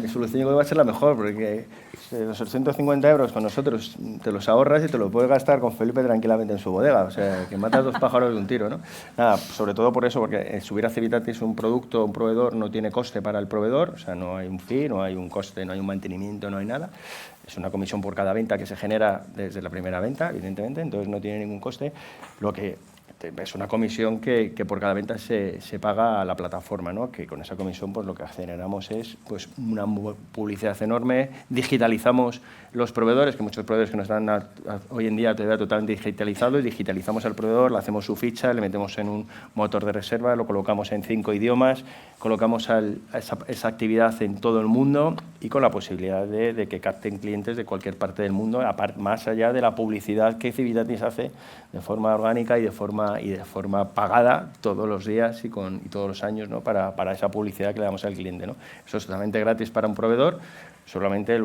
mi solución yo creo que va a ser la mejor, porque los 850 euros con nosotros te los ahorras y te los puedes gastar con Felipe tranquilamente en su bodega. O sea, que matas dos pájaros de un tiro, ¿no? Nada, sobre todo por eso, porque subir a Civitatis un producto, un proveedor, no tiene coste para el proveedor, o sea, no hay un fee, no hay un coste, no hay un mantenimiento, no hay nada. Es una comisión por cada venta que se genera desde la primera venta, evidentemente, entonces no tiene ningún coste. Lo que es una comisión que por cada venta se paga a la plataforma, ¿no? Que con esa comisión pues lo que generamos es pues una publicidad enorme, digitalizamos los proveedores, que muchos proveedores que nos dan hoy en día todavía totalmente digitalizados, digitalizamos al proveedor, le hacemos su ficha, le metemos en un motor de reserva, lo colocamos en 5 idiomas, colocamos esa actividad en todo el mundo y con la posibilidad de que capten clientes de cualquier parte del mundo, más allá de la publicidad que Civitatis hace de forma orgánica y de forma pagada todos los días y todos los años, ¿no? para esa publicidad que le damos al cliente, ¿no? Eso es totalmente gratis para un proveedor, solamente el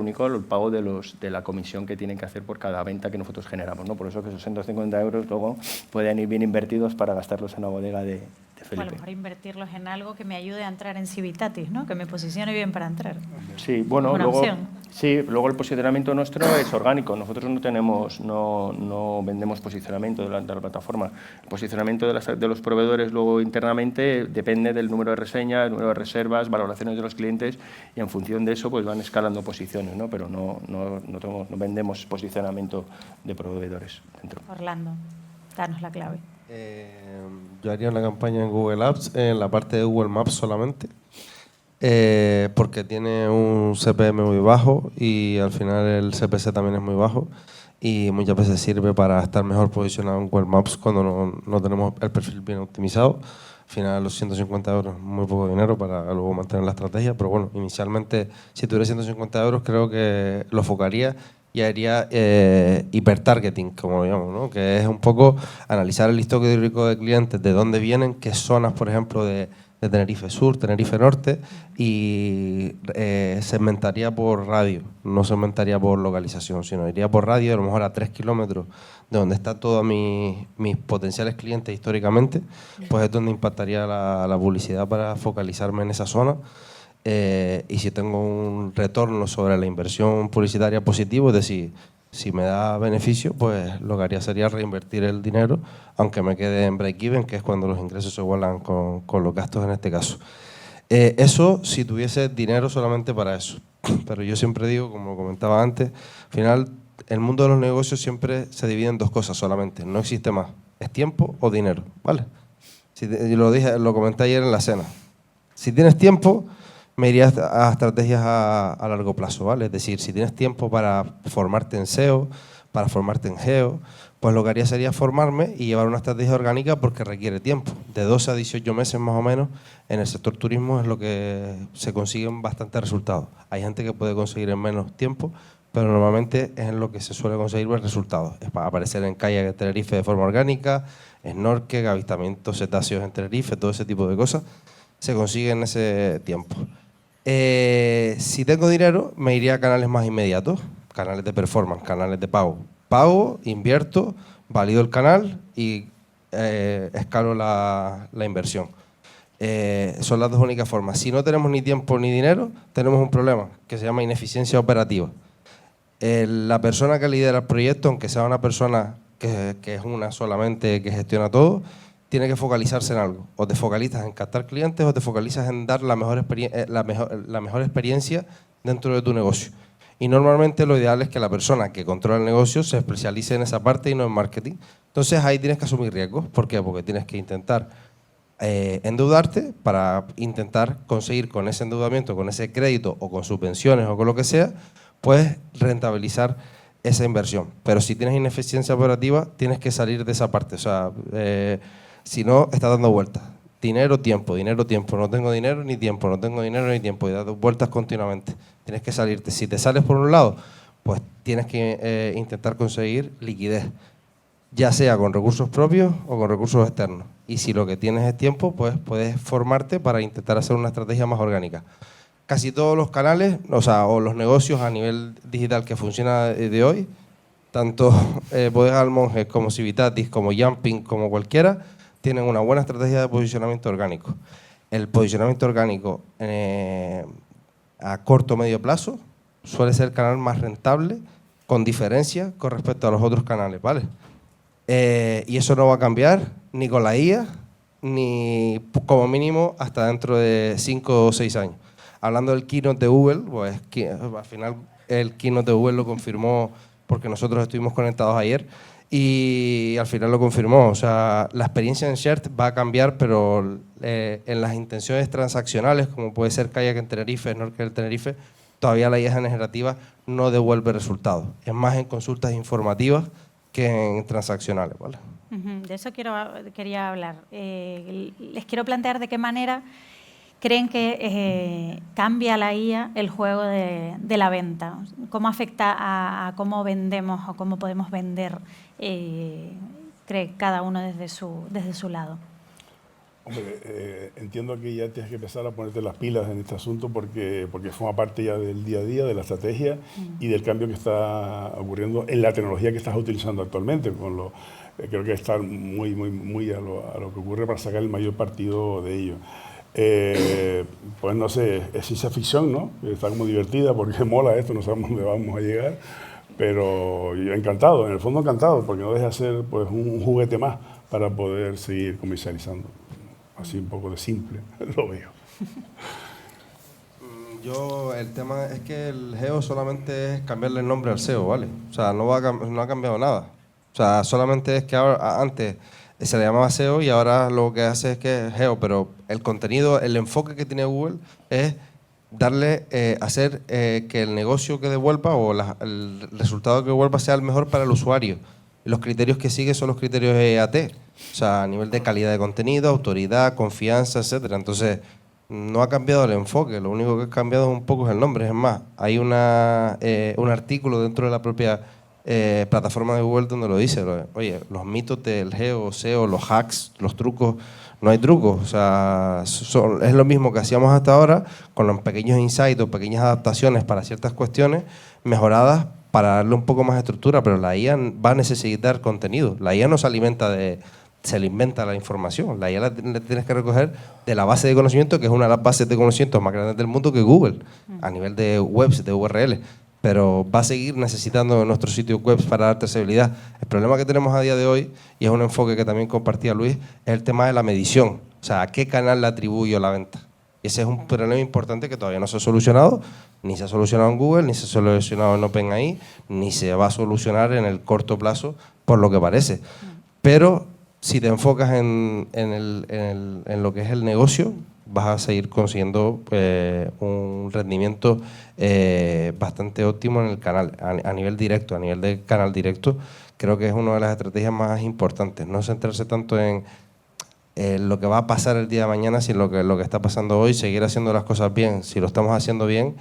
pago de la comisión que tienen que hacer por cada venta que nosotros generamos, ¿no? Por eso que esos 150 euros luego pueden ir bien invertidos para gastarlos en la bodega de Felipe. O a lo mejor invertirlos en algo que me ayude a entrar en Civitatis, ¿no? Que me posicione bien para entrar. Sí, bueno, luego el posicionamiento nuestro es orgánico. Nosotros no vendemos posicionamiento de la plataforma. El posicionamiento de los proveedores luego internamente depende del número de reseñas, el número de reservas, valoraciones de los clientes y en función de eso pues van escalando posiciones, ¿no? Pero no vendemos posicionamiento de proveedores dentro. Orlando, danos la clave. Yo haría una campaña en Google Apps, en la parte de Google Maps solamente, porque tiene un CPM muy bajo y al final el CPC también es muy bajo y muchas veces sirve para estar mejor posicionado en Google Maps cuando no tenemos el perfil bien optimizado. Al final los 150 euros es muy poco dinero para luego mantener la estrategia, pero bueno, inicialmente si tuviera 150 euros creo que lo enfocaría y haría hipertargeting, como lo llamo, ¿no? Que es un poco analizar el histórico de clientes, de dónde vienen, qué zonas, por ejemplo, de Tenerife Sur, Tenerife Norte, y segmentaría por radio, no segmentaría por localización, sino iría por radio, a lo mejor a 3 kilómetros de donde están todos mis potenciales clientes históricamente, pues es donde impactaría la publicidad para focalizarme en esa zona. Y si tengo un retorno sobre la inversión publicitaria positivo, es decir, si me da beneficio, pues lo que haría sería reinvertir el dinero, aunque me quede en break-even, que es cuando los ingresos se igualan con los gastos en este caso. Eso si tuviese dinero solamente para eso. Pero yo siempre digo, como comentaba antes, al final el mundo de los negocios siempre se divide en dos cosas solamente, no existe más, es tiempo o dinero, ¿vale? Lo comenté ayer en la cena. Si tienes tiempo, me iría a estrategias a largo plazo, ¿vale? Es decir, si tienes tiempo para formarte en SEO, para formarte en GEO, pues lo que haría sería formarme y llevar una estrategia orgánica porque requiere tiempo. De 12 a 18 meses más o menos en el sector turismo es lo que se consiguen bastantes resultados. Hay gente que puede conseguir en menos tiempo, pero normalmente es en lo que se suele conseguir los resultados. Es para aparecer en kayak de Tenerife de forma orgánica, snorkel, avistamientos cetáceos en Tenerife, todo ese tipo de cosas se consigue en ese tiempo. Si tengo dinero, me iría a canales más inmediatos, canales de performance, canales de pago. Pago, invierto, valido el canal y escalo la inversión. Son las dos únicas formas. Si no tenemos ni tiempo ni dinero, tenemos un problema que se llama ineficiencia operativa. La persona que lidera el proyecto, aunque sea una persona que es una solamente que gestiona todo, tiene que focalizarse en algo. O te focalizas en captar clientes o te focalizas en dar la mejor experiencia dentro de tu negocio. Y normalmente lo ideal es que la persona que controla el negocio se especialice en esa parte y no en marketing. Entonces ahí tienes que asumir riesgos. ¿Por qué? Porque tienes que intentar endeudarte para intentar conseguir con ese endeudamiento, con ese crédito o con subvenciones o con lo que sea, pues rentabilizar esa inversión. Pero si tienes ineficiencia operativa, tienes que salir de esa parte. O sea, si no, estás dando vueltas. Dinero, tiempo, no tengo dinero ni tiempo, no tengo dinero ni tiempo, y das vueltas continuamente. Tienes que salirte. Si te sales por un lado, pues tienes que intentar conseguir liquidez, ya sea con recursos propios o con recursos externos. Y si lo que tienes es tiempo, pues puedes formarte para intentar hacer una estrategia más orgánica. Casi todos los canales, o los negocios a nivel digital que funciona de hoy, tanto Bodegas del Monje como Civitatis, como Jumping, como cualquiera, tienen una buena estrategia de posicionamiento orgánico. El posicionamiento orgánico a corto o medio plazo suele ser el canal más rentable, con diferencia con respecto a los otros canales, ¿vale? Y eso no va a cambiar ni con la IA, ni como mínimo hasta dentro de 5 o 6 años. Hablando del keynote de Google, pues al final el keynote de Google lo confirmó porque nosotros estuvimos conectados ayer y al final lo confirmó. O sea, la experiencia en Shared va a cambiar, pero en las intenciones transaccionales, como puede ser Kayak en Tenerife, Snorkel en Tenerife, todavía la IA generativa no devuelve resultados. Es más en consultas informativas que en transaccionales, ¿vale? De eso quería hablar. Les quiero plantear de qué manera creen que cambia la IA el juego de la venta. ¿Cómo afecta a cómo vendemos o cómo podemos vender, cree cada uno desde su lado? Hombre, entiendo que ya tienes que empezar a ponerte las pilas en este asunto porque forma parte ya del día a día, de la estrategia y del cambio que está ocurriendo en la tecnología que estás utilizando actualmente. Creo que estar muy a lo que ocurre para sacar el mayor partido de ello. Pues no sé, es ciencia ficción, ¿no? Está como divertida porque mola esto, no sabemos dónde vamos a llegar, pero yo encantado, en el fondo encantado, porque no deja de ser pues, un juguete más para poder seguir comercializando. Así un poco de simple, lo veo. El tema es que el geo solamente es cambiarle el nombre al SEO, ¿vale? O sea, no ha cambiado nada. O sea, solamente es que ahora, antes se le llamaba SEO y ahora lo que hace es que es geo, pero el contenido, el enfoque que tiene Google es darle, hacer que el negocio que devuelva o el resultado que devuelva sea el mejor para el usuario. Los criterios que sigue son los criterios EAT, o sea, a nivel de calidad de contenido, autoridad, confianza, etcétera. Entonces, no ha cambiado el enfoque, lo único que ha cambiado un poco es el nombre. Es más, hay un artículo dentro de la propia plataforma de Google donde lo dice, oye, los mitos del geo, SEO, los hacks, los trucos, no hay trucos, o sea, es lo mismo que hacíamos hasta ahora, con los pequeños insights o pequeñas adaptaciones para ciertas cuestiones mejoradas para darle un poco más de estructura, pero la IA va a necesitar contenido. La IA no se alimenta se le inventa la información. La IA la tienes que recoger de la base de conocimiento, que es una de las bases de conocimiento más grandes del mundo que Google, a nivel de webs, de URL. Pero va a seguir necesitando nuestros sitios web para dar trazabilidad. El problema que tenemos a día de hoy, y es un enfoque que también compartía Luis, es el tema de la medición. O sea, ¿a qué canal le atribuyo la venta? Ese es un problema importante que todavía no se ha solucionado, ni se ha solucionado en Google, ni se ha solucionado en OpenAI, ni se va a solucionar en el corto plazo, por lo que parece. Pero si te enfocas en lo que es el negocio, vas a seguir consiguiendo un rendimiento bastante óptimo en el canal, a nivel directo, a nivel de canal directo. Creo que es una de las estrategias más importantes, no centrarse tanto en lo que va a pasar el día de mañana, sino lo que está pasando hoy, seguir haciendo las cosas bien, si lo estamos haciendo bien,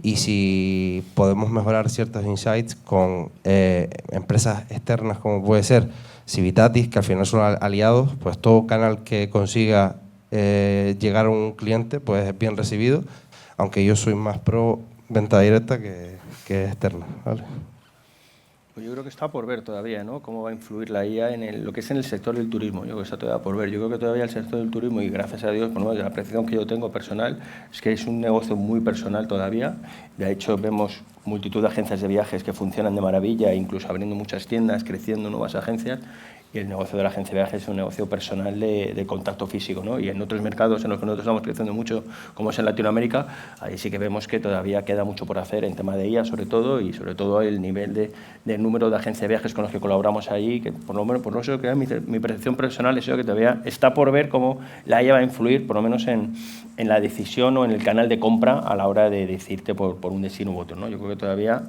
y si podemos mejorar ciertos insights con empresas externas como puede ser Civitatis, que al final son aliados, pues todo canal que consiga llegar a un cliente pues es bien recibido, aunque yo soy más pro venta directa que externa, ¿vale? Pues yo creo que está por ver todavía, ¿no? Cómo va a influir la IA en lo que es en el sector del turismo. Yo creo que está todavía por ver. Yo creo que todavía el sector del turismo, y gracias a Dios, por lo menos de la percepción que yo tengo personal, es que es un negocio muy personal todavía. De hecho, vemos multitud de agencias de viajes que funcionan de maravilla, incluso abriendo muchas tiendas, creciendo nuevas agencias. Y el negocio de la agencia de viajes es un negocio personal de contacto físico, ¿no? Y en otros mercados en los que nosotros estamos creciendo mucho, como es en Latinoamérica, ahí sí que vemos que todavía queda mucho por hacer en tema de IA, sobre todo, y sobre todo el nivel de número de agencias de viajes con los que colaboramos allí, que por lo menos, por no sé, que mi percepción personal es que todavía está por ver cómo la IA va a influir, por lo menos en la decisión o en el canal de compra a la hora de decidirte por un destino u otro, ¿no? Yo creo que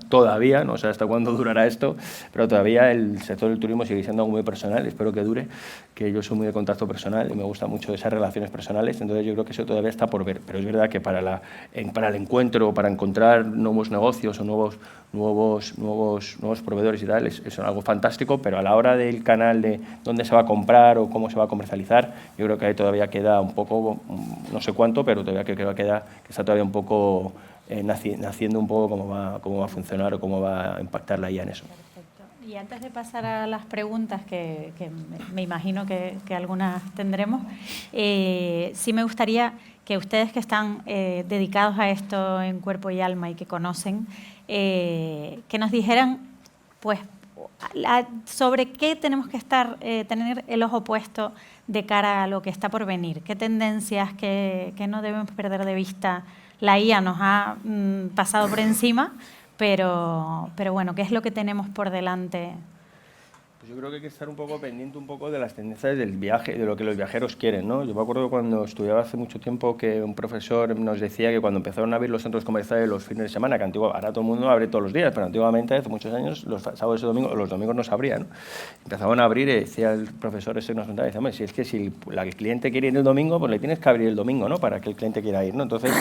todavía, no sé hasta cuándo durará esto, pero todavía el sector del turismo sigue siendo algo muy personal. Espero que dure, que yo soy muy de contacto personal y me gusta mucho esas relaciones personales, entonces yo creo que eso todavía está por ver, pero es verdad que para el encuentro, para encontrar nuevos negocios o nuevos proveedores y tal, es algo fantástico, pero a la hora del canal de dónde se va a comprar o cómo se va a comercializar, yo creo que ahí todavía queda un poco, no sé cuánto, pero todavía que está todavía un poco naciendo un poco cómo va a funcionar o cómo va a impactar la IA en eso. Y antes de pasar a las preguntas, que me imagino que algunas tendremos, sí me gustaría que ustedes que están dedicados a esto en cuerpo y alma y que conocen, que nos dijeran pues, sobre qué tenemos que tener el ojo puesto de cara a lo que está por venir, qué tendencias que no debemos perder de vista. La IA nos ha pasado por encima, pero bueno, ¿qué es lo que tenemos por delante Pues yo creo que hay que estar un poco pendiente un poco de las tendencias del viaje, de lo que los viajeros quieren, ¿no? Yo me acuerdo cuando estudiaba hace mucho tiempo que un profesor nos decía que cuando empezaron a abrir los centros comerciales los fines de semana, que ahora todo el mundo abre todos los días, pero antiguamente, hace muchos años, los sábados y domingos, los domingos no se abrían, ¿no? Empezaban a abrir y decía el profesor ese que nos contaba, decía, hombre, si es que si el cliente quiere ir el domingo, pues le tienes que abrir el domingo, ¿no? Para que el cliente quiera ir, ¿no? Entonces,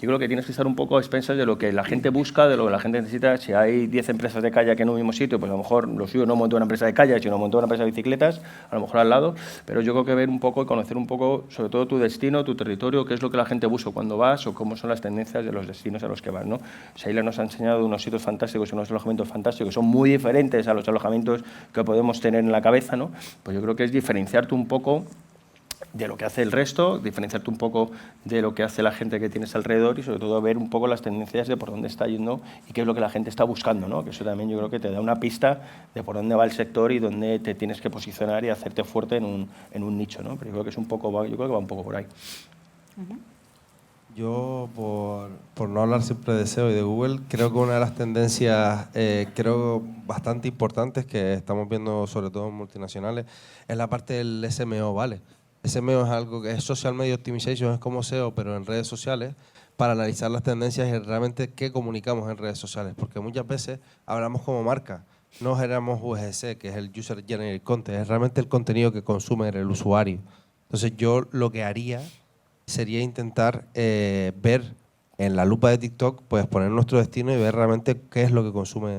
yo creo que tienes que estar un poco a expensas de lo que la gente busca, de lo que la gente necesita. Si hay 10 empresas de kayak en un mismo sitio, pues a lo mejor lo suyo no montó una empresa de kayak, sino montó una empresa de bicicletas, a lo mejor al lado, pero yo creo que ver un poco y conocer un poco, sobre todo tu destino, tu territorio, qué es lo que la gente busca cuando vas o cómo son las tendencias de los destinos a los que vas, ¿no? Sheila nos ha enseñado unos sitios fantásticos y unos alojamientos fantásticos que son muy diferentes a los alojamientos que podemos tener en la cabeza, ¿no? Pues yo creo que es diferenciarte un poco de lo que hace el resto, diferenciarte un poco de lo que hace la gente que tienes alrededor y sobre todo ver un poco las tendencias de por dónde está yendo y qué es lo que la gente está buscando, ¿no? Que eso también yo creo que te da una pista de por dónde va el sector y dónde te tienes que posicionar y hacerte fuerte en un nicho, ¿no? Pero yo creo que es un poco, yo creo que va un poco por ahí. Yo, por no hablar siempre de SEO y de Google, creo que una de las tendencias creo bastante importantes que estamos viendo sobre todo en multinacionales es la parte del SMO, ¿vale? SMO es algo que es Social Media Optimization, es como SEO, pero en redes sociales, para analizar las tendencias y realmente qué comunicamos en redes sociales. Porque muchas veces hablamos como marca, no generamos UGC, que es el User Generated Content, es realmente el contenido que consume el usuario. Entonces yo lo que haría sería intentar ver en la lupa de TikTok, pues poner nuestro destino y ver realmente qué es lo que consume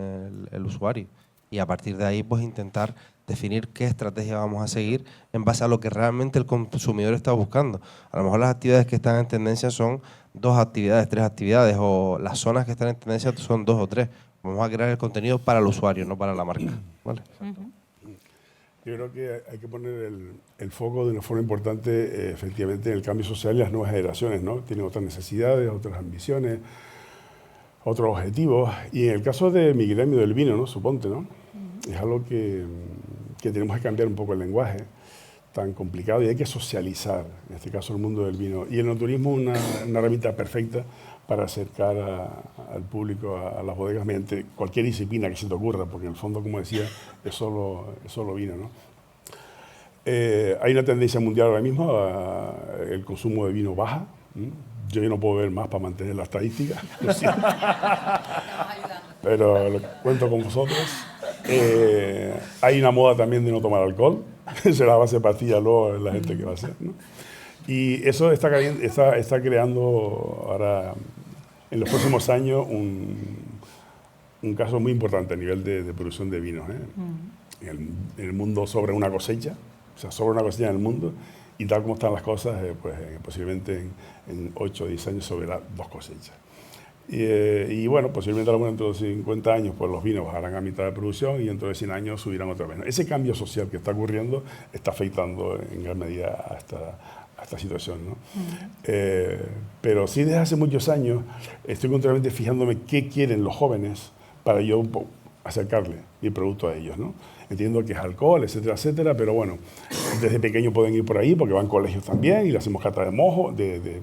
el usuario. Y a partir de ahí, pues intentar definir qué estrategia vamos a seguir en base a lo que realmente el consumidor está buscando. A lo mejor las actividades que están en tendencia son 2 actividades, 3 actividades, o las zonas que están en tendencia son 2 o 3. Vamos a crear el contenido para el usuario, no para la marca. ¿Vale? Yo creo que hay que poner el foco de una forma importante, efectivamente, en el cambio social y las nuevas generaciones, ¿no? Tienen otras necesidades, otras ambiciones, otros objetivos. Y en el caso de mi gremio del vino, ¿no? Suponte, ¿no? Es algo que tenemos que cambiar un poco el lenguaje tan complicado y hay que socializar, en este caso, el mundo del vino. Y el enoturismo es una herramienta perfecta para acercar al público a las bodegas mediante cualquier disciplina que se te ocurra, porque en el fondo, como decía, es solo vino, ¿no? Hay una tendencia mundial ahora mismo, el consumo de vino baja. Yo ya no puedo ver más para mantener la estadística, lo siento. Pero lo cuento con vosotros. Hay una moda también de no tomar alcohol, será a base de pastillas luego la gente que va a hacer, ¿no? Y eso está creando ahora, en los próximos años, un caso muy importante a nivel de producción de vinos, ¿eh? En el mundo sobre una cosecha, o sea, sobre una cosecha en el mundo, y tal como están las cosas, pues posiblemente en 8 o 10 años sobre las 2 cosechas. Y bueno, posiblemente a lo mejor dentro de 50 años pues los vinos bajarán a mitad de producción y dentro de 100 años subirán otra vez. Ese cambio social que está ocurriendo está afectando en gran medida a esta situación, ¿no? Pero sí, desde hace muchos años estoy continuamente fijándome qué quieren los jóvenes para yo acercarle mi producto a ellos, ¿no? Entiendo que es alcohol, etcétera, etcétera, pero bueno, desde pequeños pueden ir por ahí porque van a colegios también y le hacemos cata de mojo, de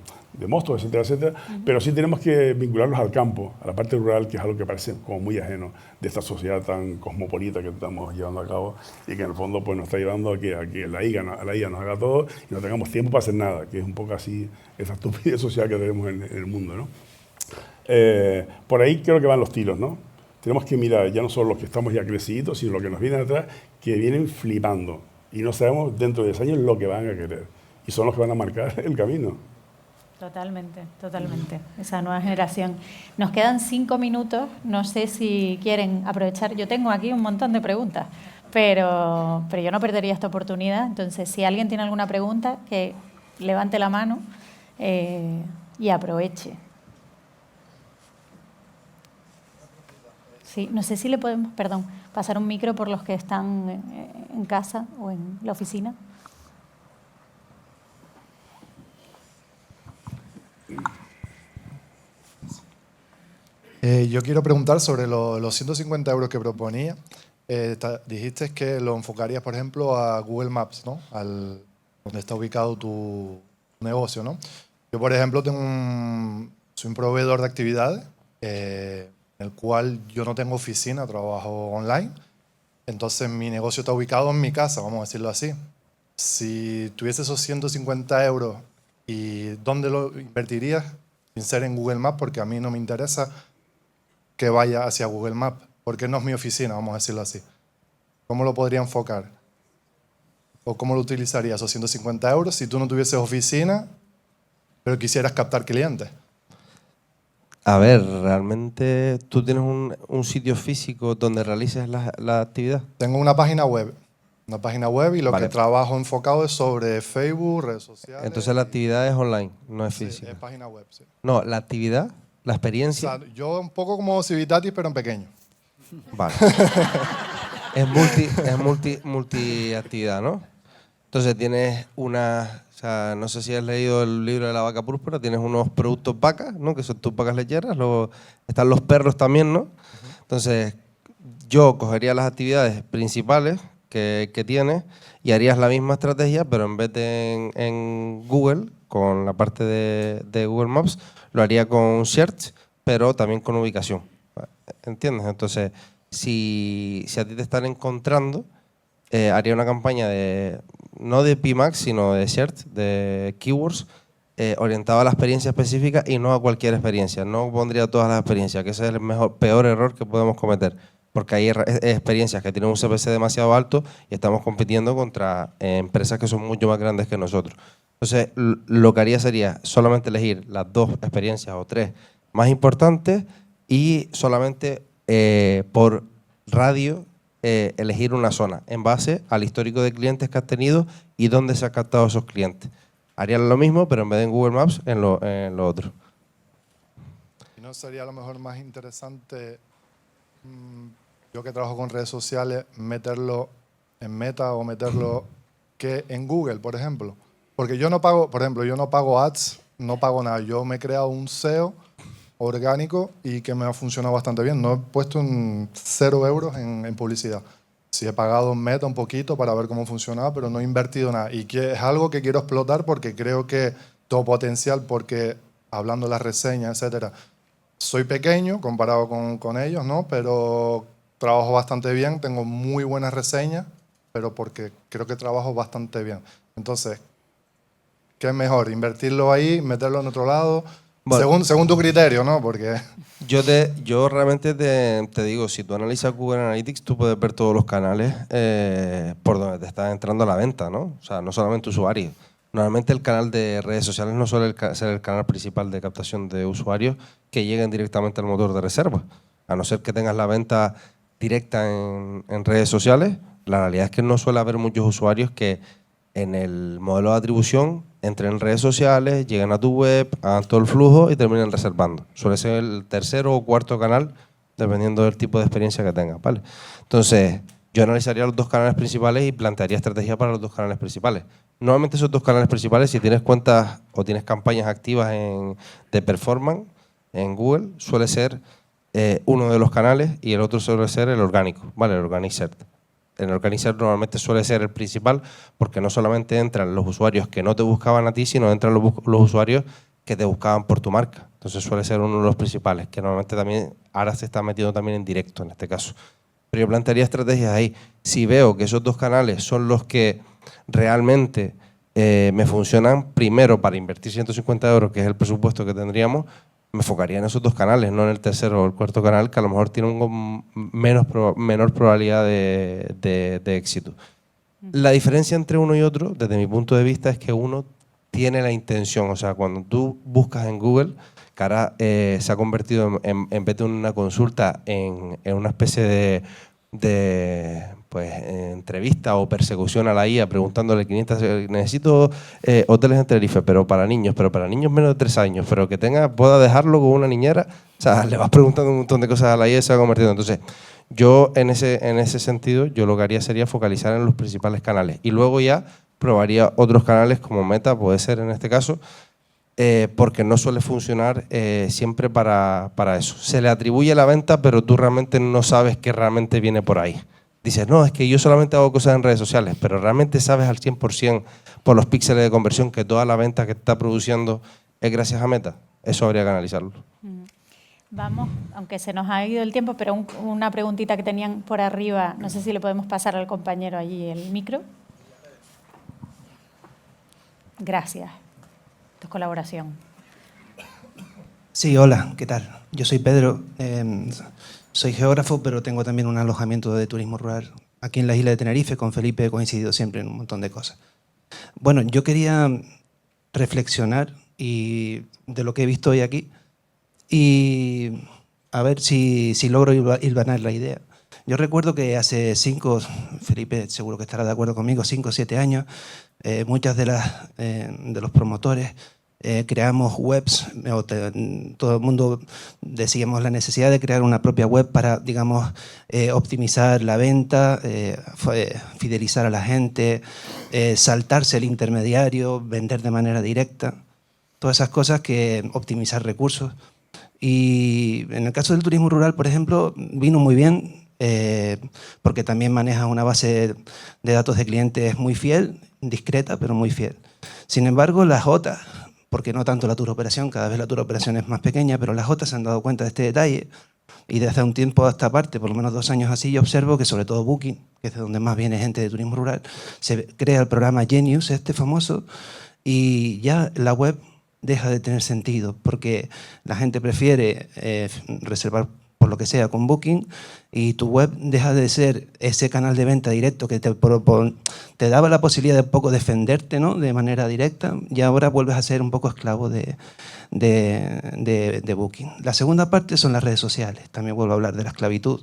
mostos, etcétera, etcétera, pero sí tenemos que vincularlos al campo, a la parte rural, que es algo que parece como muy ajeno de esta sociedad tan cosmopolita que estamos llevando a cabo y que en el fondo pues, nos está llevando a que la IA nos haga todo y no tengamos tiempo para hacer nada, que es un poco así esa estupidez social que tenemos en el mundo, ¿no? Por ahí creo que van los tiros, ¿no? Tenemos que mirar ya no solo los que estamos ya crecidos, sino los que nos vienen atrás, que vienen flipando. Y no sabemos dentro de 10 años lo que van a querer. Y son los que van a marcar el camino. Totalmente, totalmente. Esa nueva generación. Nos quedan 5 minutos. No sé si quieren aprovechar. Yo tengo aquí un montón de preguntas, pero yo no perdería esta oportunidad. Entonces, si alguien tiene alguna pregunta, que levante la mano y aproveche. Sí, no sé si le podemos, pasar un micro por los que están en casa o en la oficina. Yo quiero preguntar sobre los 150 euros que proponía. Dijiste que lo enfocarías, por ejemplo, a Google Maps, ¿no? Donde está ubicado tu negocio, ¿no? Yo, por ejemplo, soy un proveedor de actividades en el cual yo no tengo oficina, trabajo online Entonces mi negocio está ubicado en mi casa, vamos a decirlo así. Si tuviese esos 150 euros, ¿y dónde lo invertirías? Sin ser en Google Maps, porque a mí no me interesa que vaya hacia Google Maps, porque no es mi oficina, vamos a decirlo así. ¿Cómo lo podría enfocar? ¿O cómo lo utilizarías esos 150 euros si tú no tuvieses oficina, pero quisieras captar clientes? A ver, ¿realmente tú tienes un sitio físico donde realices la actividad? Tengo una página web. Una página web y lo Vale. que trabajo enfocado es sobre Facebook, redes sociales. Entonces la actividad es online, no es Sí, física. es página web, sí. No, la actividad, la O experiencia. sea, yo un poco como Civitatis, pero en pequeño. Vale. es multiactividad, ¿no? Entonces tienes una, o sea, no sé si has leído el libro de la vaca púrpura, tienes unos productos vacas, ¿no? Que son tus vacas lecheras, luego están los perros también, ¿no? Entonces yo cogería las actividades principales que tienes y harías la misma estrategia, pero en vez de en Google, con la parte de Google Maps, lo haría con Search, pero también con ubicación. ¿Entiendes? Entonces, si a ti te están encontrando, haría una campaña no de PMax, sino de Search, de keywords, orientado a la experiencia específica y no a cualquier experiencia. No pondría todas las experiencias, que ese es el peor error que podemos cometer. Porque hay experiencias que tienen un CPC demasiado alto y estamos compitiendo contra empresas que son mucho más grandes que nosotros. Entonces, lo que haría sería solamente elegir las 2 experiencias o 3 más importantes y solamente por radio elegir una zona en base al histórico de clientes que has tenido y dónde se han captado esos clientes. Harían lo mismo, pero en vez de en Google Maps, en lo otro. ¿Y no sería a lo mejor más interesante, yo que trabajo con redes sociales, meterlo en Meta o meterlo que en Google, por ejemplo? Porque yo no pago, por ejemplo, yo no pago ads, no pago nada. Yo me he creado un SEO orgánico y que me ha funcionado bastante bien. No he puesto 0 euros en publicidad. Sí he pagado en Meta un poquito para ver cómo funcionaba, pero no he invertido nada. Y que es algo que quiero explotar porque creo que todo potencial, porque hablando de las reseñas, etcétera, soy pequeño comparado con ellos, ¿no? Pero trabajo bastante bien, tengo muy buenas reseñas, pero porque creo que trabajo bastante bien. Entonces, ¿qué es mejor? ¿Invertirlo ahí, meterlo en otro lado? Bueno, según tu criterio, ¿no? Porque yo realmente te digo, si tú analizas Google Analytics, tú puedes ver todos los canales por donde te está entrando la venta, ¿no? O sea, no solamente usuarios. Normalmente el canal de redes sociales no suele ser el canal principal de captación de usuarios que lleguen directamente al motor de reserva. A no ser que tengas la venta directa en redes sociales, la realidad es que no suele haber muchos usuarios que en el modelo de atribución entren en redes sociales, lleguen a tu web, hagan todo el flujo y terminen reservando. Suele ser el tercero o cuarto canal, dependiendo del tipo de experiencia que tengas, ¿vale? Entonces, yo analizaría los 2 canales principales y plantearía estrategia para los 2 canales principales. Normalmente esos 2 canales principales, si tienes cuentas o tienes campañas activas de performance en Google, suele ser uno de los canales y el otro suele ser el orgánico, ¿vale? El Organic Search. El Organic Search normalmente suele ser el principal porque no solamente entran los usuarios que no te buscaban a ti, sino entran los usuarios que te buscaban por tu marca. Entonces suele ser uno de los principales, que normalmente también ahora se está metiendo también en directo en este caso. Pero yo plantearía estrategias ahí. Si veo que esos 2 canales son los que realmente me funcionan, primero para invertir 150 euros, que es el presupuesto que tendríamos, me enfocaría en esos 2 canales, no en el tercero o el cuarto canal, que a lo mejor tiene menor probabilidad de éxito. La diferencia entre uno y otro, desde mi punto de vista, es que uno tiene la intención. O sea, cuando tú buscas en Google, que ahora se ha convertido en vez de una consulta en una especie de entrevista o persecución a la IA preguntándole 500, necesito hoteles en Tenerife, pero para niños menos de 3 años, pero que pueda dejarlo con una niñera. O sea, le vas preguntando un montón de cosas a la IA y se va convirtiendo. Entonces, yo en ese sentido, yo lo que haría sería focalizar en los principales canales y luego ya probaría otros canales como Meta, puede ser en este caso, porque no suele funcionar siempre para eso. Se le atribuye la venta, pero tú realmente no sabes qué realmente viene por ahí. Dices, no, es que yo solamente hago cosas en redes sociales, pero realmente sabes al 100% por los píxeles de conversión que toda la venta que está produciendo es gracias a Meta. Eso habría que analizarlo. Vamos, aunque se nos ha ido el tiempo, pero una preguntita que tenían por arriba, no sé si le podemos pasar al compañero allí el micro. Gracias. Tu colaboración. Sí, hola, ¿qué tal? Yo soy Pedro, soy geógrafo, pero tengo también un alojamiento de turismo rural aquí en la isla de Tenerife. Con Felipe he coincidido siempre en un montón de cosas. Bueno, yo quería reflexionar de lo que he visto hoy aquí y a ver si logro hilvanar la idea. Yo recuerdo que hace 5, Felipe seguro que estará de acuerdo conmigo, 5 o 7 años, muchas de los promotores creamos webs, todo el mundo decíamos la necesidad de crear una propia web para, digamos, optimizar la venta, fidelizar a la gente, saltarse el intermediario, vender de manera directa, todas esas cosas, que optimizar recursos. Y en el caso del turismo rural, por ejemplo, vino muy bien porque también maneja una base de datos de clientes muy fiel, discreta, pero muy fiel. Sin embargo, las OTA, porque no tanto la tour operación, cada vez la tour operación es más pequeña, pero las OTA se han dado cuenta de este detalle y desde hace un tiempo a esta parte, por lo menos 2 años así, yo observo que sobre todo Booking, que es de donde más viene gente de turismo rural, se crea el programa Genius, este famoso, y ya la web deja de tener sentido porque la gente prefiere reservar por lo que sea con Booking y tu web deja de ser ese canal de venta directo que te daba la posibilidad de un poco defenderte, ¿no?, de manera directa, y ahora vuelves a ser un poco esclavo de Booking. La segunda parte son las redes sociales. También vuelvo a hablar de la esclavitud.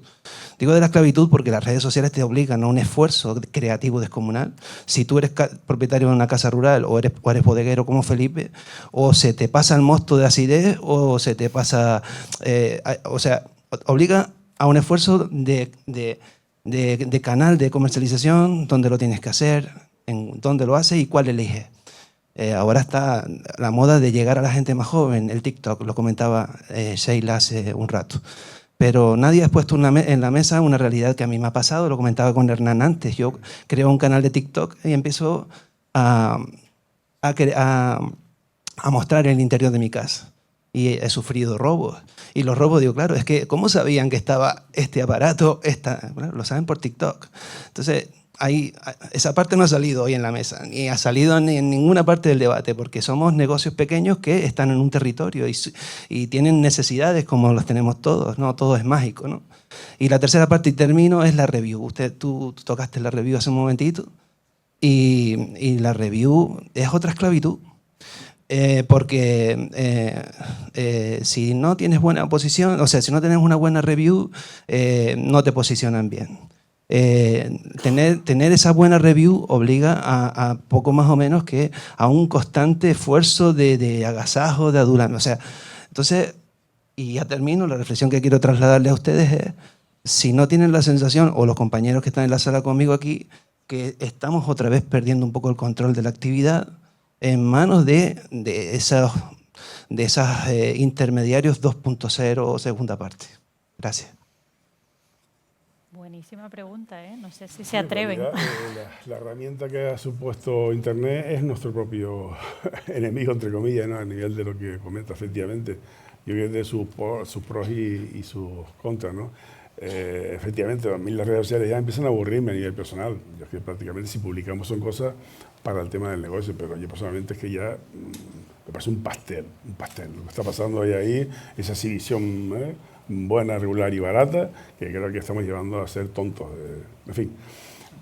Digo de la esclavitud porque las redes sociales te obligan a un esfuerzo creativo descomunal. Si tú eres propietario de una casa rural o eres bodeguero como Felipe, o se te pasa el mosto de acidez o se te pasa... o sea, obliga a un esfuerzo de canal de comercialización, dónde lo tienes que hacer, en dónde lo haces y cuál eliges. Ahora está la moda de llegar a la gente más joven, el TikTok, lo comentaba Sheila hace un rato. Pero nadie ha puesto en la mesa una realidad que a mí me ha pasado, lo comentaba con Hernán antes. Yo creo un canal de TikTok y empiezo a mostrar el interior de mi casa. Y he sufrido robos. Y los robos, digo, claro, es que ¿cómo sabían que estaba este aparato? Bueno, lo saben por TikTok. Entonces, esa parte no ha salido hoy en la mesa, ni ha salido en ninguna parte del debate, porque somos negocios pequeños que están en un territorio y tienen necesidades como las tenemos todos, no todo es mágico, ¿no? Y la tercera parte, y termino, es la review. Tú tocaste la review hace un momentito, y la review es otra esclavitud. Porque si no tienes buena posición, o sea, si no tienes una buena review, no te posicionan bien. Tener esa buena review obliga a poco más o menos que a un constante esfuerzo de agasajo, de adulamiento. O sea, entonces, y ya termino, la reflexión que quiero trasladarle a ustedes es, si no tienen la sensación, o los compañeros que están en la sala conmigo aquí, que estamos otra vez perdiendo un poco el control de la actividad, en manos de esos intermediarios 2.0 o segunda parte. Gracias. Buenísima pregunta, ¿eh? No sé si se atreven. La herramienta que ha supuesto Internet es nuestro propio enemigo, entre comillas, ¿no?, a nivel de lo que comenta, efectivamente. Yo creo que de sus pros y sus contras, ¿no? Efectivamente, a mí las redes sociales ya empiezan a aburrirme a nivel personal. Yo que prácticamente si publicamos son cosas para el tema del negocio, pero yo personalmente es que ya me parece un pastel. Lo que está pasando ahí, esa exhibición buena, regular y barata, que creo que estamos llevando a ser tontos. En fin.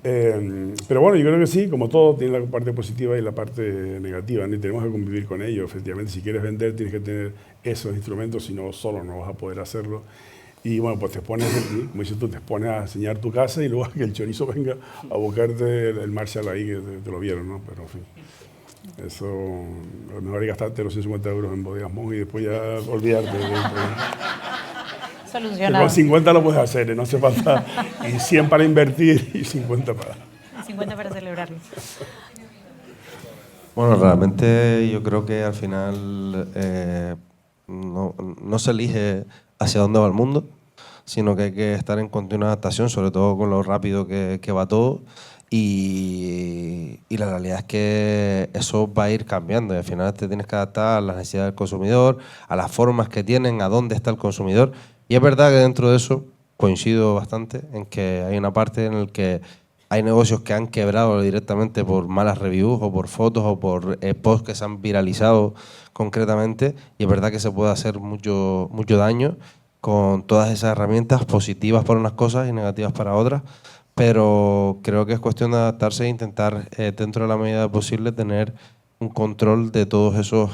Pero bueno, yo creo que sí, como todo, tiene la parte positiva y la parte negativa, ¿no? Y tenemos que convivir con ello. Efectivamente, si quieres vender, tienes que tener esos instrumentos, si no, solo no vas a poder hacerlo. Y bueno, pues te pones, como dices tú, te pones a enseñar tu casa y luego que el chorizo venga a buscarte el Marshall ahí, que te lo vieron, ¿no? Pero en fin, eso, lo mejor es gastarte los 150 euros en Bodegas Monge y después ya olvidarte. Solucionado. Con 50 lo puedes hacer, no hace falta, y 100 para invertir y 50 para... 50 para celebrarlo. Bueno, realmente yo creo que al final no se elige hacia dónde va el mundo, sino que hay que estar en continua adaptación, sobre todo con lo rápido que va todo, Y la realidad es que eso va a ir cambiando y al final te tienes que adaptar a las necesidades del consumidor, a las formas que tienen, a dónde está el consumidor. Y es verdad que dentro de eso coincido bastante en que hay una parte en la que hay negocios que han quebrado directamente por malas reviews o por fotos o por posts que se han viralizado concretamente, y es verdad que se puede hacer mucho daño con todas esas herramientas positivas para unas cosas y negativas para otras, pero creo que es cuestión de adaptarse e intentar, dentro de la medida posible, tener un control de todos esos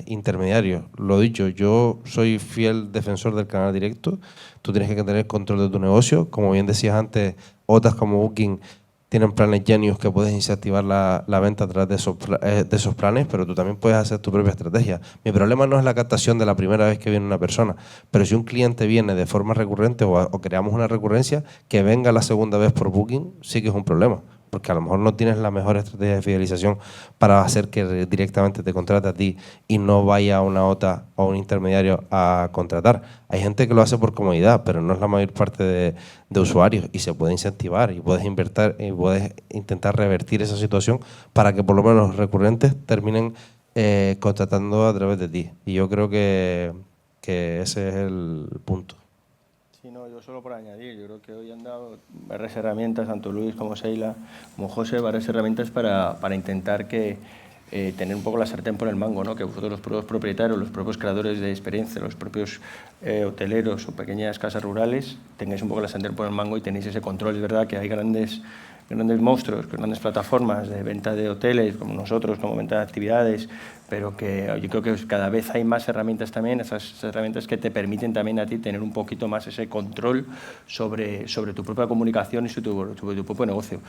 intermediarios. Lo dicho, yo soy fiel defensor del canal directo. Tú tienes que tener control de tu negocio. Como bien decías antes, otras como Booking tienen planes Genius que puedes incentivar la venta a través de esos planes, pero tú también puedes hacer tu propia estrategia. Mi problema no es la captación de la primera vez que viene una persona, pero si un cliente viene de forma recurrente o creamos una recurrencia, que venga la segunda vez por Booking sí que es un problema, porque a lo mejor no tienes la mejor estrategia de fidelización para hacer que directamente te contrate a ti y no vaya a una OTA o a un intermediario a contratar. Hay gente que lo hace por comodidad, pero no es la mayor parte de usuarios, y se puede incentivar y puedes invertir y puedes intentar revertir esa situación para que por lo menos los recurrentes terminen contratando a través de ti. Y yo creo que ese es el punto. Sí, no, yo solo por añadir, yo creo que hoy han dado varias herramientas, tanto Luis como Seila, como José, varias herramientas para intentar tener un poco la sartén por el mango, ¿no? Que vosotros, los propios propietarios, los propios creadores de experiencia, los propios hoteleros o pequeñas casas rurales, tengáis un poco la sartén por el mango y tenéis ese control. Es verdad que hay grandes monstruos, grandes plataformas de venta de hoteles, como nosotros, como venta de actividades, pero que yo creo que cada vez hay más herramientas también, esas herramientas que te permiten también a ti tener un poquito más ese control sobre tu propia comunicación y sobre tu propio negocio.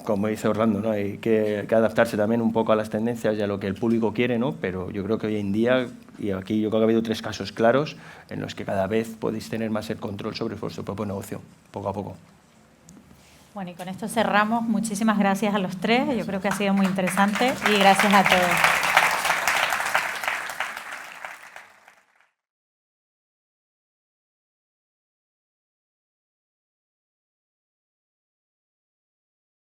Como dice Orlando, ¿no? Hay que adaptarse también un poco a las tendencias y a lo que el público quiere, ¿no? Pero yo creo que hoy en día, y aquí yo creo que ha habido 3 casos claros en los que cada vez podéis tener más el control sobre vuestro propio negocio, poco a poco. Bueno, y con esto cerramos. Muchísimas gracias a los 3. Yo creo que ha sido muy interesante y gracias a todos.